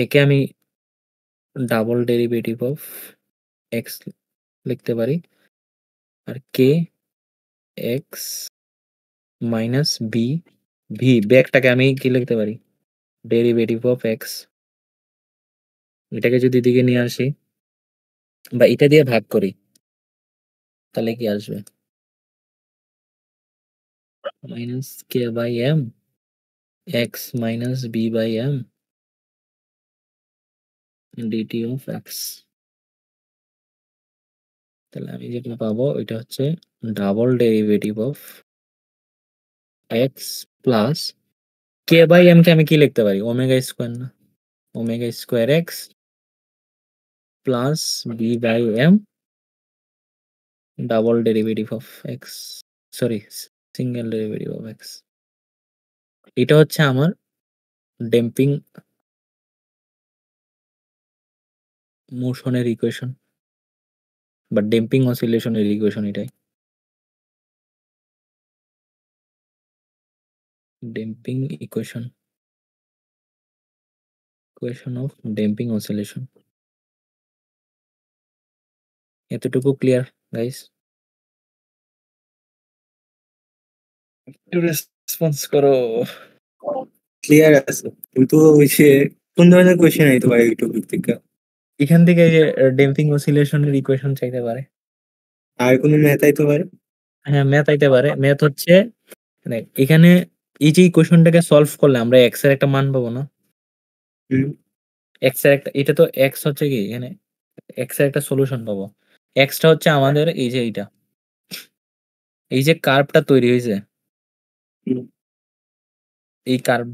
একে আমি ডাবল ডেরিভেটিভ অফ এক্স লিখতে পারি। আর কে এক্স মাইনাস বি ভি ব্যাকটাকে আমি কি লিখতে পারি? ডেরিভেটিভ অফ এক্স, এটাকে যদি দিকে নিয়ে আসি বা এটা দিয়ে ভাগ করি তাহলে কি আসবে? Minus k by m x minus b by m dt of x. তাহলে আমি যেটা পাবো এটা হচ্ছে double derivative of x plus k by m কে আমি কি লিখতে পারি? ওমেগা স্কোয়ার না? Omega square x plus b by m double derivative of x, sorry single derivative of x. এটা হচ্ছে আমার ড্যাম্পিং মোশনের ইকুয়েশন বা ড্যাম্পিং অসিলেশনের ইকুয়েশন এটাই। Damping equation, equation of damping oscillation. এতটুকু ক্লিয়ার গাইস? একটু রেসপন্স করো। ক্লিয়ার আছে, কিন্তু ওই যে কোন ধরনের কোয়েশ্চেন আইতে পারে এই টপিক থেকে? এখান থেকে যে ড্যাম্পিং অসিলেশনের ইকুয়েশন চাইতে পারে। আর কোনো ম্যাথ আইতে পারে? হ্যাঁ, ম্যাথ আইতে পারে। ম্যাথ হচ্ছে মানে এখানে এই যে ইকুয়েশনটাকে সলভ করলে আমরা এক্স এর একটা মান পাবো না? হুম, এক্স এর একটা, এটা তো এক্স হচ্ছে কি এখানে এক্স এর একটা সলিউশন পাবো। এক্সটা হচ্ছে আমাদের এই যে এইটা, এই যে কার্ভটা তৈরি হয়েছে, হুম। এই কার্ভ,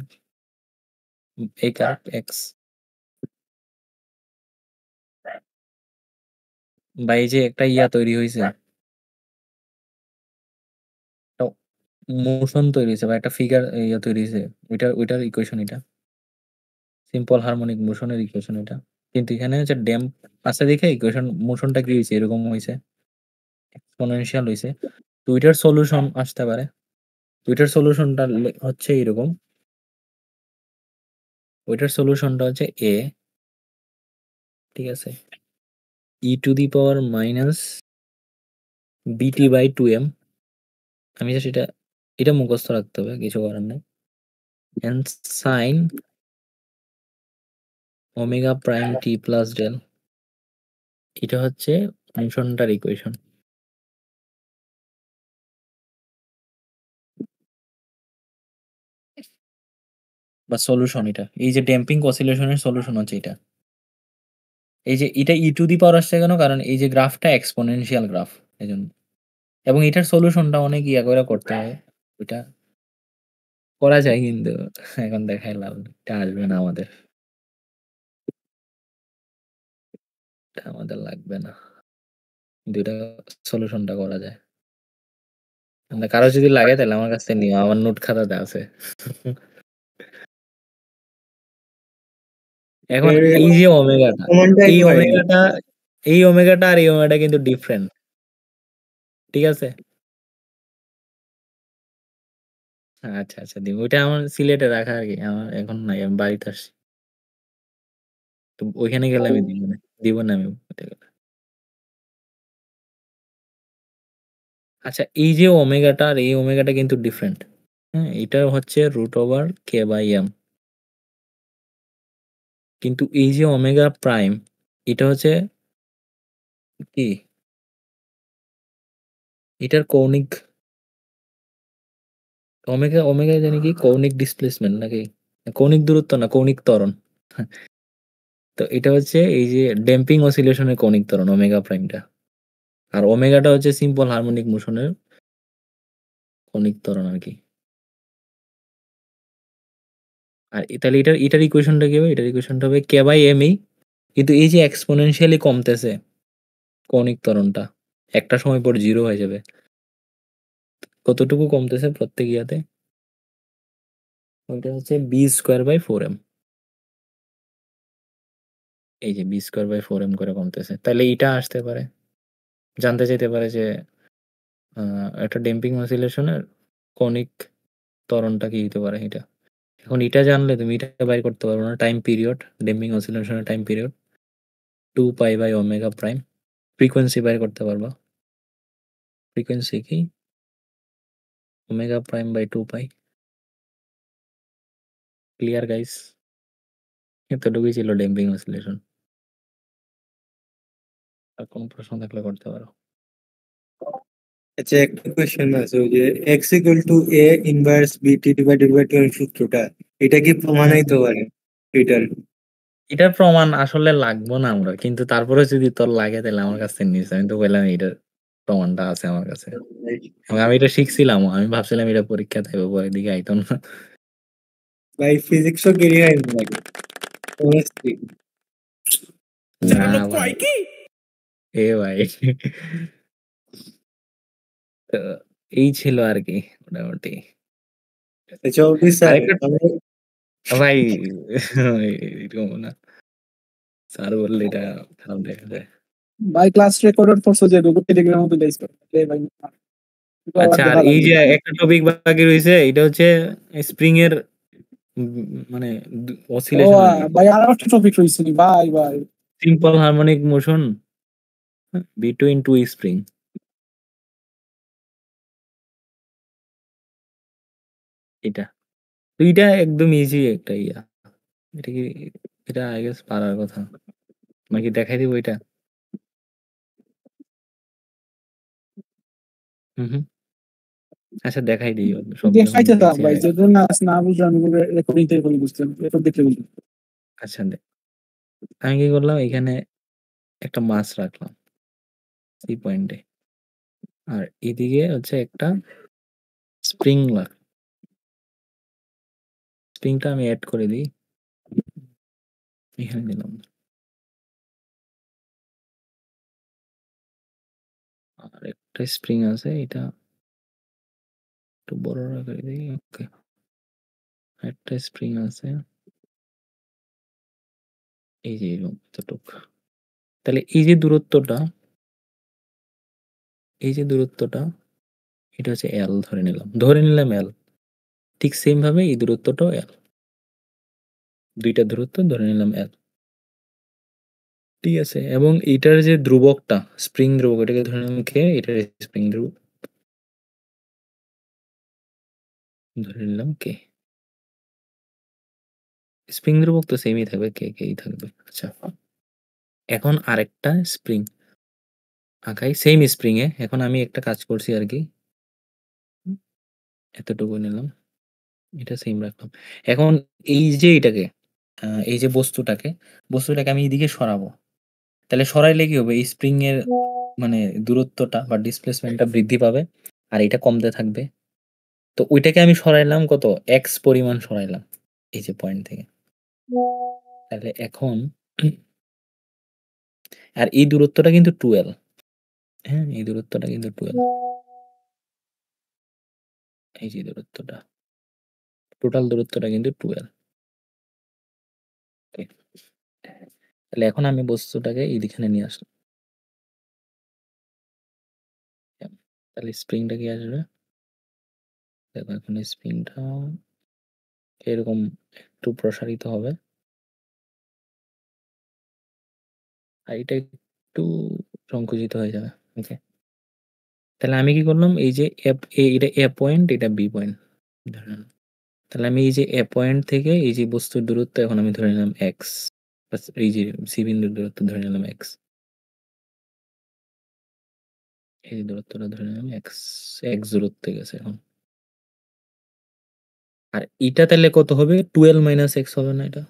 এই কার্ভ এক্স বা এই যে একটা ইয়া তৈরি হয়েছে, মোশন তৈরি হয়েছে বা একটা ফিগার ইয়া তৈরি হয়েছে, ওইটার ইকুয়েশন এটা, সিম্পল হারমোনিক মোশনের ইকুয়েশন এটা। কিন্তু এখানে হচ্ছে ড্যাম্প আছে দেখে ইকুয়েশন মোশনটা কি হয়েছে এরকম হয়েছে, এক্সপোনেনশিয়াল হয়েছে। তো ওইটার সলিউশন আসতে পারে। ওইটার সলিউশনটা হচ্ছে এরকম, ওইটার সলিউশনটা হচ্ছে এ, ঠিক আছে, e to the power minus bt by two m. আমি জাস্ট এটা মুখস্থ রাখতে হবে, কিছু করার নেই। And sine omega prime t plus del, এটা হচ্ছে ফাংশনটার ইকুয়েশন বা সলিউশন। এটা এই যে ড্যাম্পিং অসিলেশনের সলিউশন হচ্ছে এটা। এই যে এটা ই টু দি পাওয়ার আসছে কেন? কারণ এই যে গ্রাফটা এক্সপোনেনশিয়াল গ্রাফ, এজন্য। এবং এটার সলিউশনটা অনেক ইয়া করে করতে হয়, ওইটা করা যায় কিন্তু এখন দেখাই লাভ নেই, এটা আসবে না আমাদের, এটা আমাদের লাগবে না, কিন্তু এটা সলিউশনটা করা যায়। মানে কারো যদি লাগে তাহলে আমার কাছ থেকে নিও, আমার নোট খাতাতে আছে। এখন এর এই যে ওমেগাটা, প্রমাণটা এই আইতে পারে নি? ওমেগাটা, এই ওমেগাটা আর এই ওমেগাটা কিন্তু ডিফারেন্ট, ঠিক আছে? আচ্ছা আচ্ছা দিব, ওইটা আমার সিলেটে রাখা আর কি, আমার এখন নাই, আমি বাড়িতে আসছি, তো ওইখানে গেলে আমি দিব না, দিব না আমি ওইটা গেলে। আচ্ছা, এই যে ওমেগাটা আর এই ওমেগাটা কিন্তু ডিফারেন্ট। হ্যাঁ, এটা হচ্ছে root over k by m, কিন্তু এই যে ওমেগা প্রাইম, এটা হচ্ছে কি, এটার কৌণিক, ওমেগা ওমেগা জানি কি কৌণিক ডিসপ্লেসমেন্ট নাকি কৌণিক দূরত্ব, না কৌণিক ত্বরণ। তো এটা হচ্ছে এই যে ড্যাম্পিং অসিলেশনের কৌণিক ত্বরণ ওমেগা প্রাইমটা, আর ওমেগাটা হচ্ছে সিম্পল হারমোনিক মোশনের কৌণিক ত্বরণ আর কি। আর তাহলে এটার ইকুয়েশনটা কি হবে? এটার ইকুয়েশনটা হবে কে বাই এম ই, কিন্তু এই যে এক্সপোনেনশিয়ালি কমতেছে কৌণিক ত্বরণটা, একটা সময় পর জিরো হয়ে যাবে। কতটুকু কমতেছে প্রত্যেক ইয়াতে? ওইটা হচ্ছে b square by four m. এই যে b square by four m করে কমতেছে। তাহলে এটা আসতে পারে, জানতে চাইতে পারে যে একটা ড্যাম্পিং অসিলেশনের কৌণিক ত্বরণটা কি হতে পারে এটা। এখন এটা জানলে তুমি এটা বাইর করতে পারবে না, টাইম পিরিয়ড, ড্যাম্পিং অসিলেশনের time period 2 pi by omega prime. Frequency বাইর করতে পারবা, ফ্রিকোয়েন্সি কি omega prime by 2 pi. Clear guys? এতটুকুই ছিল ড্যাম্পিং অসিলেশন। আর কোন প্রশ্ন থাকলে করতে পারো। আচ্ছা, একটা কোয়েশ্চেন আছে ওই যে x equal to a inverse bt divided by 2 এর সূত্রটা, এটা কি প্রমাণিত পারে এটার? এটার প্রমাণ আসলে লাগবো না আমরা, কিন্তু তারপরে যদি তোর লাগে তাহলে আমার কাছে নিস। আমি তো বললাম এটার প্রমাণটা আছে আমার কাছে এবং আমি এটা শিখছিলাম। আমি ভাবছিলাম এটা পরীক্ষা থাকবে, পরে দিকে আইতো না। ভাই ফিজিক্সও কেরি হয় না লাগে কেমিস্ট্রি। না ভাই, এ ভাই তো এই ছিল আর কি মোটামুটি। আচ্ছা অফিসার আরেকটা ভাই এরকম না, স্যার বললে এটা খারাপ দেখা যায়। ভাই ক্লাস রেকর্ডার করছো যে গুগল টেলিগ্রাম মতো দেইছ ভাই এটা আবার আচ্ছা, আর দেখা এই লাগবে। যে একটা টপিক বাকি রয়েছে, এটা হচ্ছে স্প্রিং এর মানে ও অসিলেশন আর কি, ভাই আর একটা টপিক রইছে নি ভাই ভাই। Simple harmonic motion between two spring. এটা দুইটা একদম ইজি একটা ইয়া। এটা কি, এটা আই গেস পারার কথা নাকি দেখাই দিব এটা? হুম, আচ্ছা দেখাই দিই সব যখন দেখাইতে থাক দেখছি ভাই, আগে। যদি না না বুঝলাম রেকর্ডিং থেকে বুঝতাম রেকর্ড দেখতে বুঝতাম। আচ্ছা আমি কি করলাম, এখানে একটা মাছ রাখলাম সি পয়েন্টে, আর এদিকে হচ্ছে একটা স্প্রিং রাখ। স্প্রিংটা আমি অ্যাড করে দিই, এখানে দিলাম। আর একটা স্প্রিং আছে, এটা একটু বড় করে দিই। ওকে, একটা স্প্রিং আছে এই যে এরকম এতটুকু। তাহলে এই যে দূরত্বটা, এই যে দূরত্বটা, এটা হচ্ছে এল ধরে নিলাম এল। ঠিক সেম ভাবে এই দূরত্বটাও এল, দুইটা দূরত্ব ধরে নিলাম এল। ঠিক আছে, এবং এটার যে ধ্রুবকটা স্প্রিং ধ্রুবক, এটাকে ধরে নিলাম কে, এটার স্প্রিং ধ্রুবক ধরে নিলাম কে। স্প্রিং ধ্রুবক তো সেমই থাকবে, কে কেই থাকবে। আচ্ছা, এখন আরেকটা স্প্রিং আঁকাই সেম স্প্রিং এ। এখন আমি একটা কাজ করছি আর কি, এতটুকু নিলাম, এটা সেম রাখলাম। এখন এই যে এটাকে এই যে বস্তুটাকে আমি এইদিকে সরাবো। তাহলে সরাইলে কি হবে, এই স্প্রিং এর মানে দূরত্বটা বা ডিসপ্লেসমেন্টটা বৃদ্ধি পাবে আর এটা কমতে থাকবে। তো ওইটাকে আমি সরাইলাম কত, এক্স পরিমাণ সরাইলাম এই যে পয়েন্ট থেকে। তাহলে এখন আর এই দূরত্বটা কিন্তু 12, হ্যাঁ এই দূরত্বটা কিন্তু 12, এই যে দূরত্বটা, টোটাল দূরত্বটা কিন্তু 12। ওকে, তাহলে এখন আমি বস্তুটাকে এইদিকে নিয়ে আসলাম। তাহলে স্প্রিংটা কি আসবে, দেখো এখন স্প্রিংটা এরকম একটু প্রসারিত হবে, আর এটা একটু সংকুচিত হয়ে যাবে। ওকে, তাহলে আমি কি করলাম, এই যে এটা এ পয়েন্ট, এটা বি পয়েন্ট ধরে নিলাম। তাহলে আমি এই যে এ পয়েন্ট থেকে এই যে বস্তুর দূরত্ব এখন আমি ধরে নিলাম এক্স, এই যে সি বিন্দুর দূরত্ব ধরে নিলাম এক্স, এই যে দূরত্বটা ধরে নিলাম এক্স, এক্স দূরত্বে গেছে এখন। আর এটা তাহলে কত হবে, 12 মাইনাস এক্স হবে না, এটা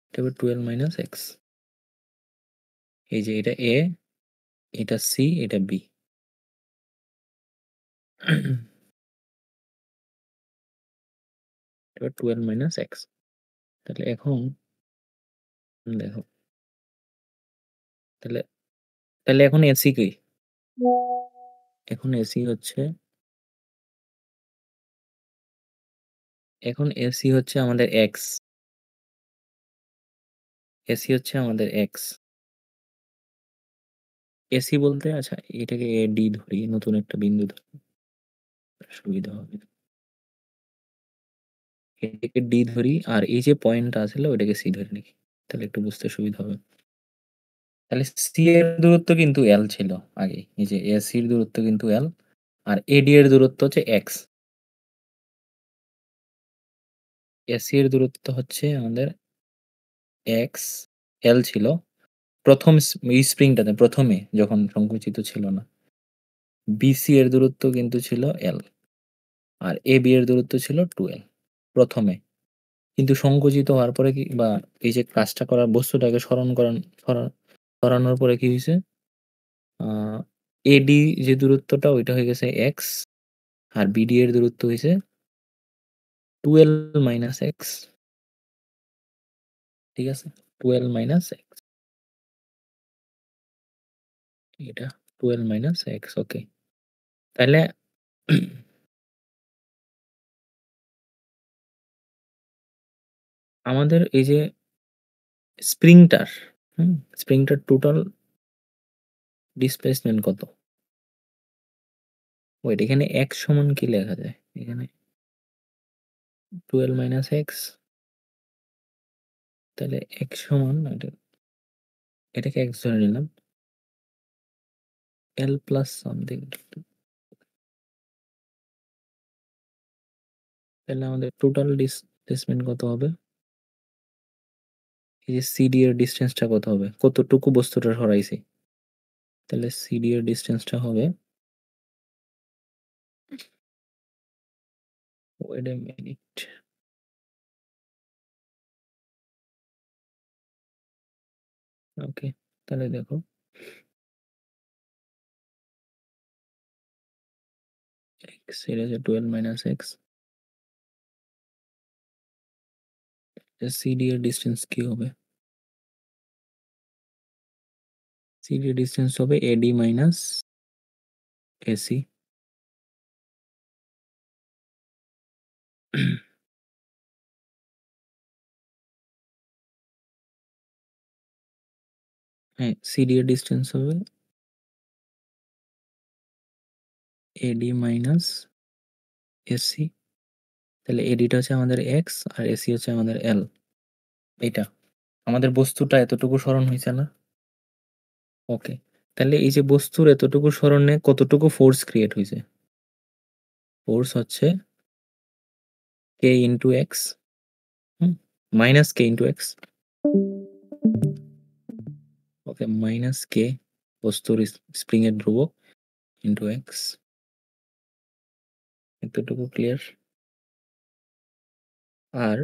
এটা হবে 12 মাইনাস এক্স। এই যে এটা এ, এটা সি, এটা বি। এবার 12 মাইনাস এক্স। তাহলে এখন দেখো, তাহলে তাহলে এখন এসি কি, এখন এসি হচ্ছে, এখন এসি হচ্ছে আমাদের এক্স, এসি হচ্ছে আমাদের এক্স। এসি বলতে আচ্ছা এটাকে এ ডি ধরি, নতুন একটা বিন্দু ধরি, সুবিধা হবে। এটাকে ডি ধরি আর এই যে পয়েন্টটা আসলে ওইটাকে সি ধরে নিই, তাহলে একটু বুঝতে সুবিধা হবে। তাহলে সি এর দূরত্ব কিন্তু এল ছিল আগে, এই যে এসি এর দূরত্ব কিন্তু এল, আর এডি এর দূরত্ব হচ্ছে এক্স। এসি এর দূরত্ব হচ্ছে আমাদের এক্স এল ছিল প্রথম এই স্প্রিংটাতে, প্রথমে যখন সংকুচিত ছিল না। বিসি এর দূরত্ব কিন্তু ছিল এল, আর এ বি এর দূরত্ব ছিল 2l প্রথমে। কিন্তু সংকুচিত হওয়ার পরে কি, বা এই যে কাজটা করার বস্তুটাকে সরানোর পরে কি হয়েছে, এডি যে দূরত্বটা ওইটা হয়ে গেছে এক্স, আর বিডি এর দূরত্ব হয়েছে 2l মাইনাস এক্স। ঠিক আছে, 2l মাইনাস এক্স, এটা 2l মাইনাস এক্স। ওকে, তাহলে আমাদের এই যে স্প্রিংটার টোটাল ডিসপ্লেসমেন্ট কত? ওয়েট, এখানে x সমান কি লেখা যায়? এখানে 12 মাইনাস এক্স, তাহলে x সমান এটাকে x ধরে নিলাম, l প্লাস সামথিং। তাহলে আমাদের টোটাল ডিসপ্লেসমেন্ট কত হবে? এই যে সিডি এর ডিসটেন্সটা কত হবে, কতটুকু বস্তুটা সরাইছি, তাহলে সিডি এর ডিসটেন্সটা হবে, ওয়েট এ মিনিট, ওকে, তাহলে দেখো x এটা হচ্ছে 12 মাইনাস এক্স, সিডি এর ডিসটেন্স কি হবে? সিডি এর ডিসটেন্স হবে এডি মাইনাস এসি। হ্যাঁ, সিডি এর ডিসটেন্স হবে এডি মাইনাস এসি। তাহলে এডিটা হচ্ছে আমাদের এক্স, আর এসি হচ্ছে আমাদের এল। এটা আমাদের বস্তুটা এতটুকু সরণ হয়েছে না? ওকে, তাহলে এই যে বস্তুর এতটুকু সরণে কতটুকু ফোর্স ক্রিয়েট হয়েছে? ফোর্স হচ্ছে কে ইন্টু এক্স, মাইনাস কে ইন্টু এক্স। ওকে, মাইনাস কে বস্তুর স্প্রিং এর ধ্রুবক ইন্টু এক্স। এতটুকু ক্লিয়ার? আর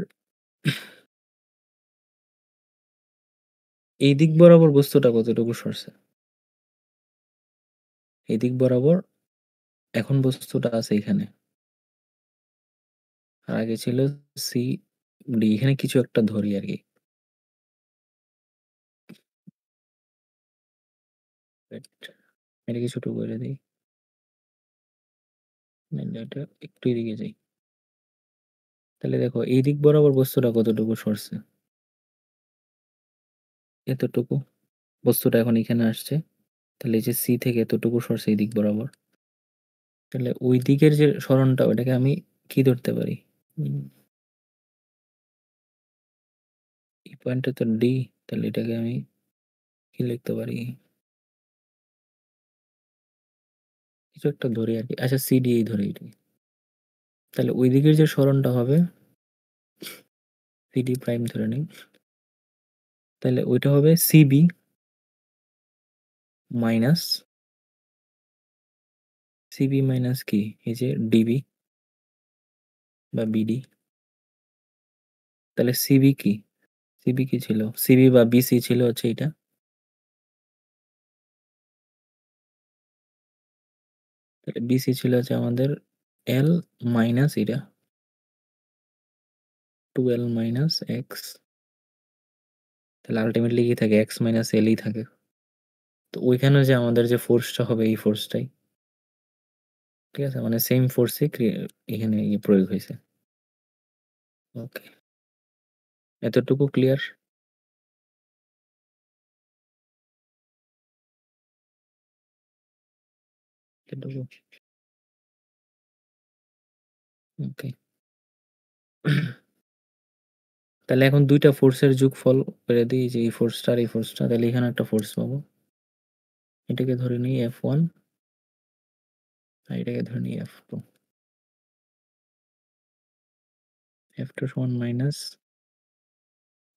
এই দিক বরাবর বস্তুটা কতটুকু সরছে? এই দিক বরাবর এখন বস্তুটা আছে এখানে, আর আগে ছিল সি ডি, এখানে কিছু একটা ধরি আর কি। এটাকে ছোট করে দিই, এটা একটু এদিকে যাই। তাহলে দেখো এই দিক বরাবর বস্তুটা কতটুকু সরছে, এতটুকু। বস্তুটা এখন এখানে আসছে, তাহলে এই যে সি থেকে এতটুকু সরছে এই দিক বরাবর। তাহলে ওই দিকের যে সরণটা ওটাকে আমি কি ধরতে পারি? এই পয়েন্টটা তো ডি, তাহলে এটাকে আমি কি লিখতে পারি? কিছু একটা ধরি আর কি। আচ্ছা, সিডি এই ধরে এটাকে। তাহলে ওই দিকের যে সরণটা হবে সিডি প্রাইম ধরে নিই, তাহলে ওইটা হবে সিবি মাইনাস কি, এই যে ডিবি বা বিডি। তাহলে সিবি কি, ছিল? সিবি বা বিসি ছিল হচ্ছে এটা। তাহলে বিসি ছিল হচ্ছে আমাদের এল মাইনাস এটা 2l মাইনাস এক্স। তাহলে আলটিমেটলি কি থাকে, এক্স মাইনাস এলই থাকে। তো ওইখানে যে আমাদের যে ফোর্সটা হবে এই ফোর্সটাই, ঠিক আছে, মানে সেম ফোর্সই এখানে প্রয়োগ হয়েছে। ওকে, এতটুকু ক্লিয়ার? এতটুকু ওকে। তাহলে এখন দুইটা ফোর্সের যোগফল করে দিই, যে এই ফোর্সটা আর এই ফোর্সটা, তাহলে এখানে একটা ফোর্স পাবো। এটাকে ধরে নিই F1, আর এটাকে ধরে নিই F2। F2 সমান minus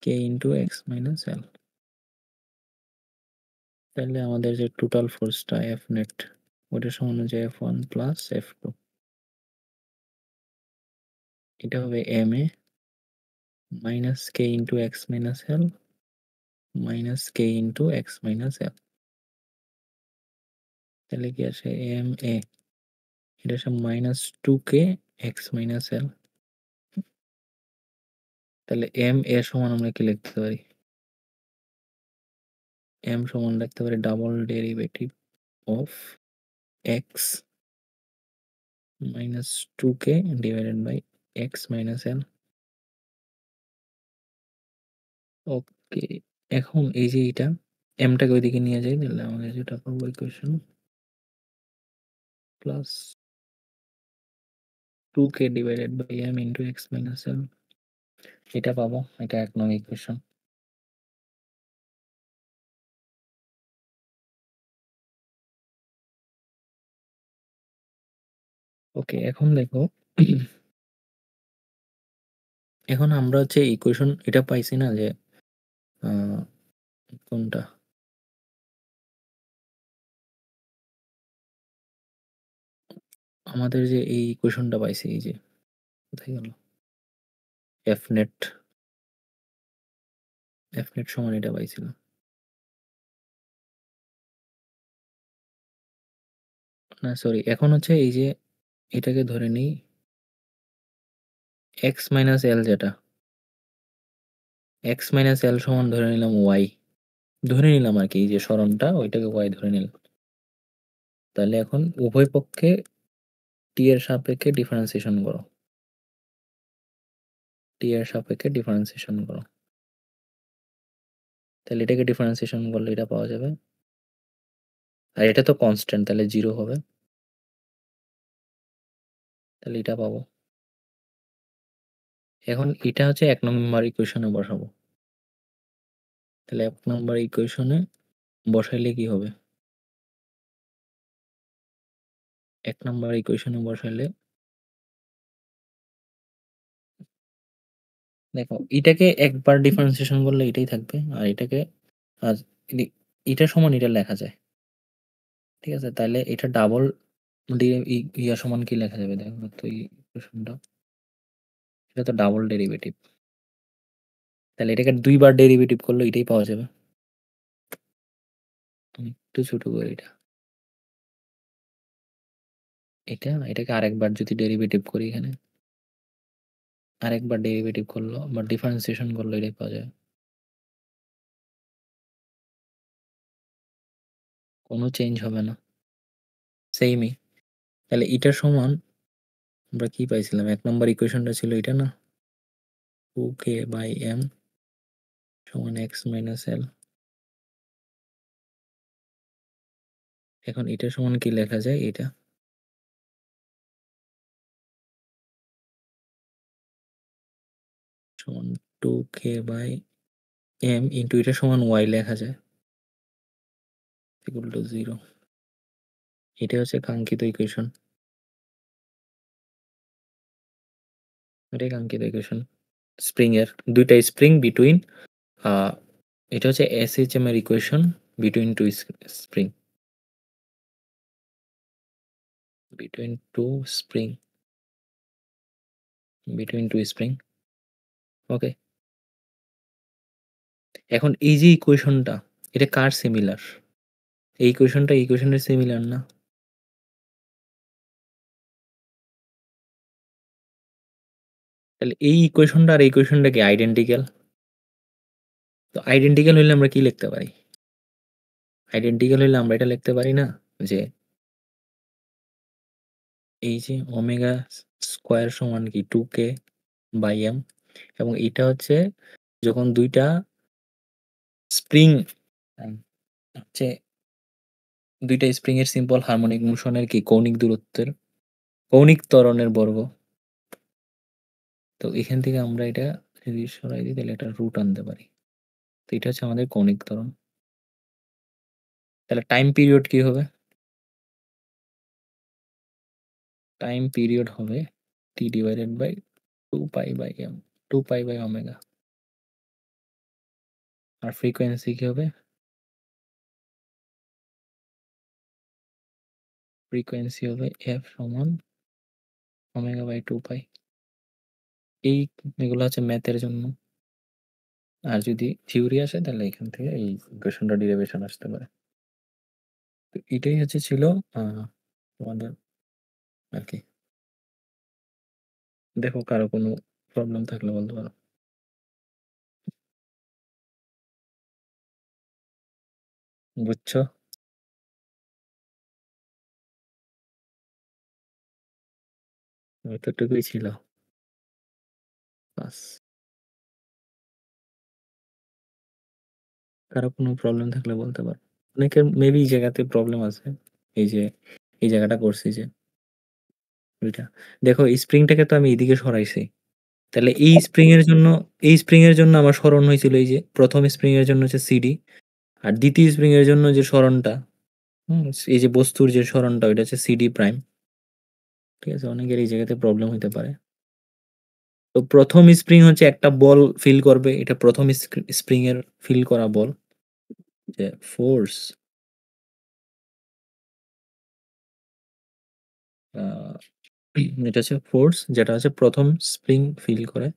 k into x minus l. তাহলে আমাদের যে টোটাল ফোর্সটা এফ নেট ওটা সমান হচ্ছে F1 প্লাস F2, এটা হবে M A minus K into x minus L minus K into x minus l. তাহলে কি আসে এম এ, এটা আসে minus 2k x minus l. তাহলে এম এ সমান আমরা কি লিখতে পারি? এম সমান লিখতে পারি double derivative of x minus 2k divided by x minus l. Okay, এখন এই যে এটা এমটাকে ওইদিকে নিয়ে যাই, তাহলে আমাদের যেটা পাবো equation plus 2k divided by m into x minus l, এটা পাবো। এটা 1 নং ইকুয়েশন। ওকে, এখন দেখো এখন আমরা হচ্ছে ইকুয়েশন এটা পাইছি না যে কোনটা আমাদের যে এই ইকুয়েশনটা পাইছি, এই যে কোথায় গেল এফ নেট সমান এটা পাইছিলাম না, সরি, এখন হচ্ছে এই যে এটাকে ধরে নিই এক্স মাইনাস এল, যেটা এক্স মাইনাস এল সমান ধরে নিলাম ওয়াই, ধরে নিলাম আর কি, এই যে সরণটা ওইটাকে ওয়াই ধরে নিলাম। তাহলে এখন উভয় পক্ষে টি এর সাপেক্ষে ডিফারেন্সিয়েশন করো, টি এর সাপেক্ষে ডিফারেন্সিয়েশন করো। তাহলে এটাকে ডিফারেন্সিয়েশন করলে এটা পাওয়া যাবে, আর এটা তো কনস্ট্যান্ট, তাহলে 0 হবে, তাহলে এটা পাবো। এখন এটা হচ্ছে 1 নম্বর ইকুয়েশনে বসাবো। তাহলে 1 নম্বর ইকুয়েশনে বসাইলে কি হবে? 1 নম্বর ইকুয়েশনে বসাইলে দেখো এটাকে একবার ডিফারেন্সিয়েশন করলে এটাই থাকবে, আর এটাকে আর এটা সমান এটা লেখা যায়, ঠিক আছে? তাহলে এটা ডাবল ইয়া সমান কি লেখা যাবে দেখো তো, এই ইকুয়েশনটা এটা তো ডাবল ডেরিভেটিভ, তাহলে এটাকে 2 বার ডেরিভেটিভ করলে এটাই পাওয়া যাবে। আমি একটু ছোট করে এটাকে আরেকবার যদি ডেরিভেটিভ করি, এখানে আরেকবার ডেরিভেটিভ করলো বা ডিফারেন্সিয়েশন করলো এটাই পাওয়া যায়, কোনো চেঞ্জ হবে না, সেমই। তাহলে এটার সমান আমরা কি পাইছিলাম? 1 নম্বর ইকুয়েশনটা ছিল এটা না, 2k বাই m সমান x মাইনাস l। এখন এটা সমান কি লেখা যায়? এটা সমান 2k বাই m ইন্টু এটা সমান y লেখা যায় ইকুয়াল টু 0। এটা হচ্ছে কাঙ্ক্ষিত ইকুয়েশন, এটাই কাঙ্ক্ষিত ইকুয়েশন স্প্রিং এর, দুইটা স্প্রিং বিটুইন এটা হচ্ছে SHM এর equation between two spring, between two spring, between two spring. Okay, এখন এই যে ইকুয়েশনটা এটা কার সিমিলার? এই ইকুয়েশনটা এই ইকুয়েশনের সিমিলার না? তাহলে এই ইকুয়েশনটা আর এই ইকুয়েশনটা কি আইডেন্টিক্যাল? তো আইডেন্টিক্যাল হইলে আমরা কি লিখতে পারি? আইডেন্টিক্যাল হইলে আমরা এটা লিখতে পারি না যে এই যে ওমেগা স্কয়ার সমান কি 2k বাই m, এবং এটা হচ্ছে যখন দুইটা স্প্রিং হচ্ছে দুইটা স্প্রিং এর সিম্পল হারমোনিক মোশনের কি কৌণিক দূরত্বের কৌণিক ত্বরণের বর্গ। তো এখান থেকে আমরা এটা যদি সরাই দিই তাহলে একটা রুট আনতে পারি, তো এটা হচ্ছে আমাদের কৌণিক ত্বরণ। তাহলে টাইম পিরিয়ড কি হবে? টাইম পিরিয়ড হবে t divided by 2 pi by m, 2 pi by omega. আর ফ্রিকোয়েন্সি কি হবে? ফ্রিকোয়েন্সি হবে f সমান ওমেগা বাই 2 পাই। এগুলো হচ্ছে ম্যাথের জন্য। আর যদি থিওরি আসে তাহলে এখান থেকে এই ইকুয়েশনটা ডেরিভেশন আসতে পারে। তো এটাই হচ্ছে ছিল তোমাদের আর কি। দেখো কারো কোনো প্রবলেম থাকলে বলতে পারো। বুঝছো? এতটুকুই ছিল। বাস। কারো কোনো প্রবলেম থাকলে বলতে পারো। অনেকের মেবি এই জায়গাতে প্রবলেম আছে। এই যে এই জায়গাটা করছি যে ওইটা। দেখো এই স্প্রিংটাকে তো আমি এদিকে সরাইছি। তাহলে এই স্প্রিং এর জন্য আমার সরণ হয়েছিল এই যে প্রথম স্প্রিং এর জন্য হচ্ছে সিডি, আর দ্বিতীয় স্প্রিং এর জন্য যে সরণটা, এই যে বস্তুর যে সরণটা ওইটা হচ্ছে সিডি প্রাইম। ঠিক আছে, অনেকের এই জায়গাতে প্রবলেম হতে পারে। তো প্রথম স্প্রিং হচ্ছে একটা বল ফিল করবে, এটা প্রথম স্প্রিং এর ফিল করা বল, যে ফোর্স এটা হচ্ছে ফোর্স যেটা হচ্ছে প্রথম স্প্রিং ফিল করে।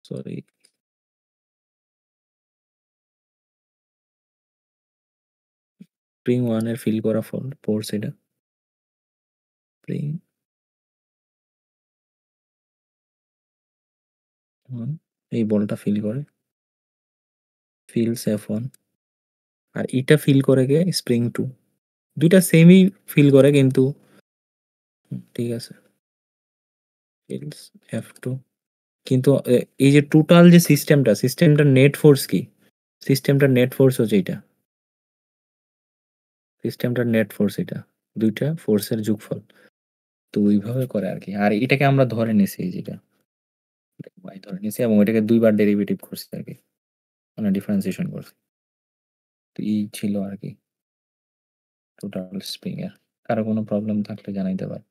সরি, স্প্রিং 1 এর ফিল করা ফোর্স এটা। স্প্রিং 1 এই বলটা ফিল করে, ফিলস F1, আর এটা ফিল করে গে স্প্রিং 2। দুইটা সেমই ফিল করে কিন্তু ঠিক আছে, ফিলস F2। কিন্তু এই যে টোটাল যে সিস্টেমটা নেট ফোর্স কি? সিস্টেমটার নেট ফোর্স হচ্ছে এটা, সিস্টেমটার নেট ফোর্স এটা, দুইটা ফোর্সের যোগফল। তো ওইভাবে করে আর কি। আর এটাকে আমরা ধরে নিছি, এই যেটা y ধরে নিছি এবং এটাকে দুইবার ডেরিভেটিভ করছি আর কি, মানে ডিফারেন্সিয়েশন করছি। তো এই ছিল আর কি টোটাল স্প্রিং এর। কারো কোনো প্রবলেম থাকলে জানাইতে পারে।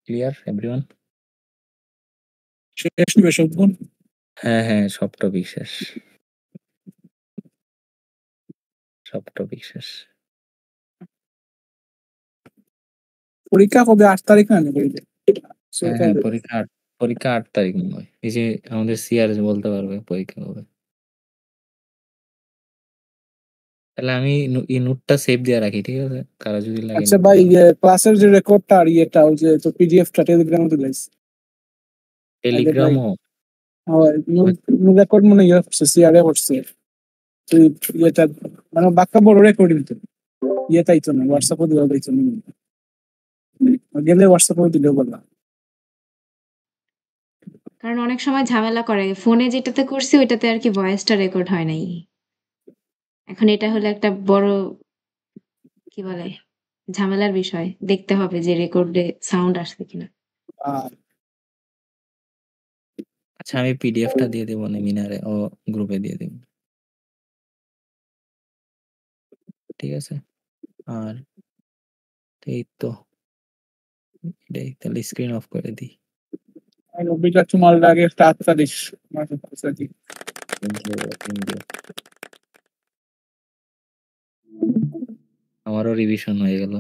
Clear everyone? শেষ নিবে সবগুন। হ্যাঁ, সব টপিক শেষ, সব টপিক শেষ। পরীক্ষা কবে? 8 তারিখ না নাকি? হ্যাঁ, পরীক্ষা 8 তারিখ মনে হয়। এই যে আমাদের সিআর বলতে পারবে পরীক্ষা কবে। তাহলে আমি এই নোটটা সেভ দিয়ে রাখি, ঠিক আছে? কারো যদি লাগে আচ্ছা ভাই, ক্লাসের যে রেকর্ডটা আর ইয়েটা ওই যে তো পিডিএফটা টেলিগ্রামে দিলাইস। টেলিগ্রামও রেকর্ড মনে ইয়ে করছে, সিআরএ করছে। তুই ইয়েটা মানে বাক্কা বড় রেকর্ডিং তো ইয়েটাই তো না, হোয়াটসঅ্যাপে দেওয়া যাইতো না। গেলে হোয়াটসঅ্যাপে দিলেও বললাম। কারণ অনেক সময় ঝামেলা করে, ফোনে যেটাতে করছি ওইটাতে আর কি ভয়েসটা রেকর্ড হয় নাই। এখন এটা হলো একটা বড় কি বলে ঝামেলার বিষয়, দেখতে হবে যে রেকর্ডে সাউন্ড আসছে কিনা। আচ্ছা, আমি পিডিএফটা দিয়ে দেবো মিনারে ও গ্রুপে দিয়ে দেব, ঠিক আছে? আর এই তো এটাই, তাহলে স্ক্রিন অফ করে দিই। রবিটা তোমার লাগে 7 তারিখ। Thank you. আমারও রিভিশন হয়ে গেল।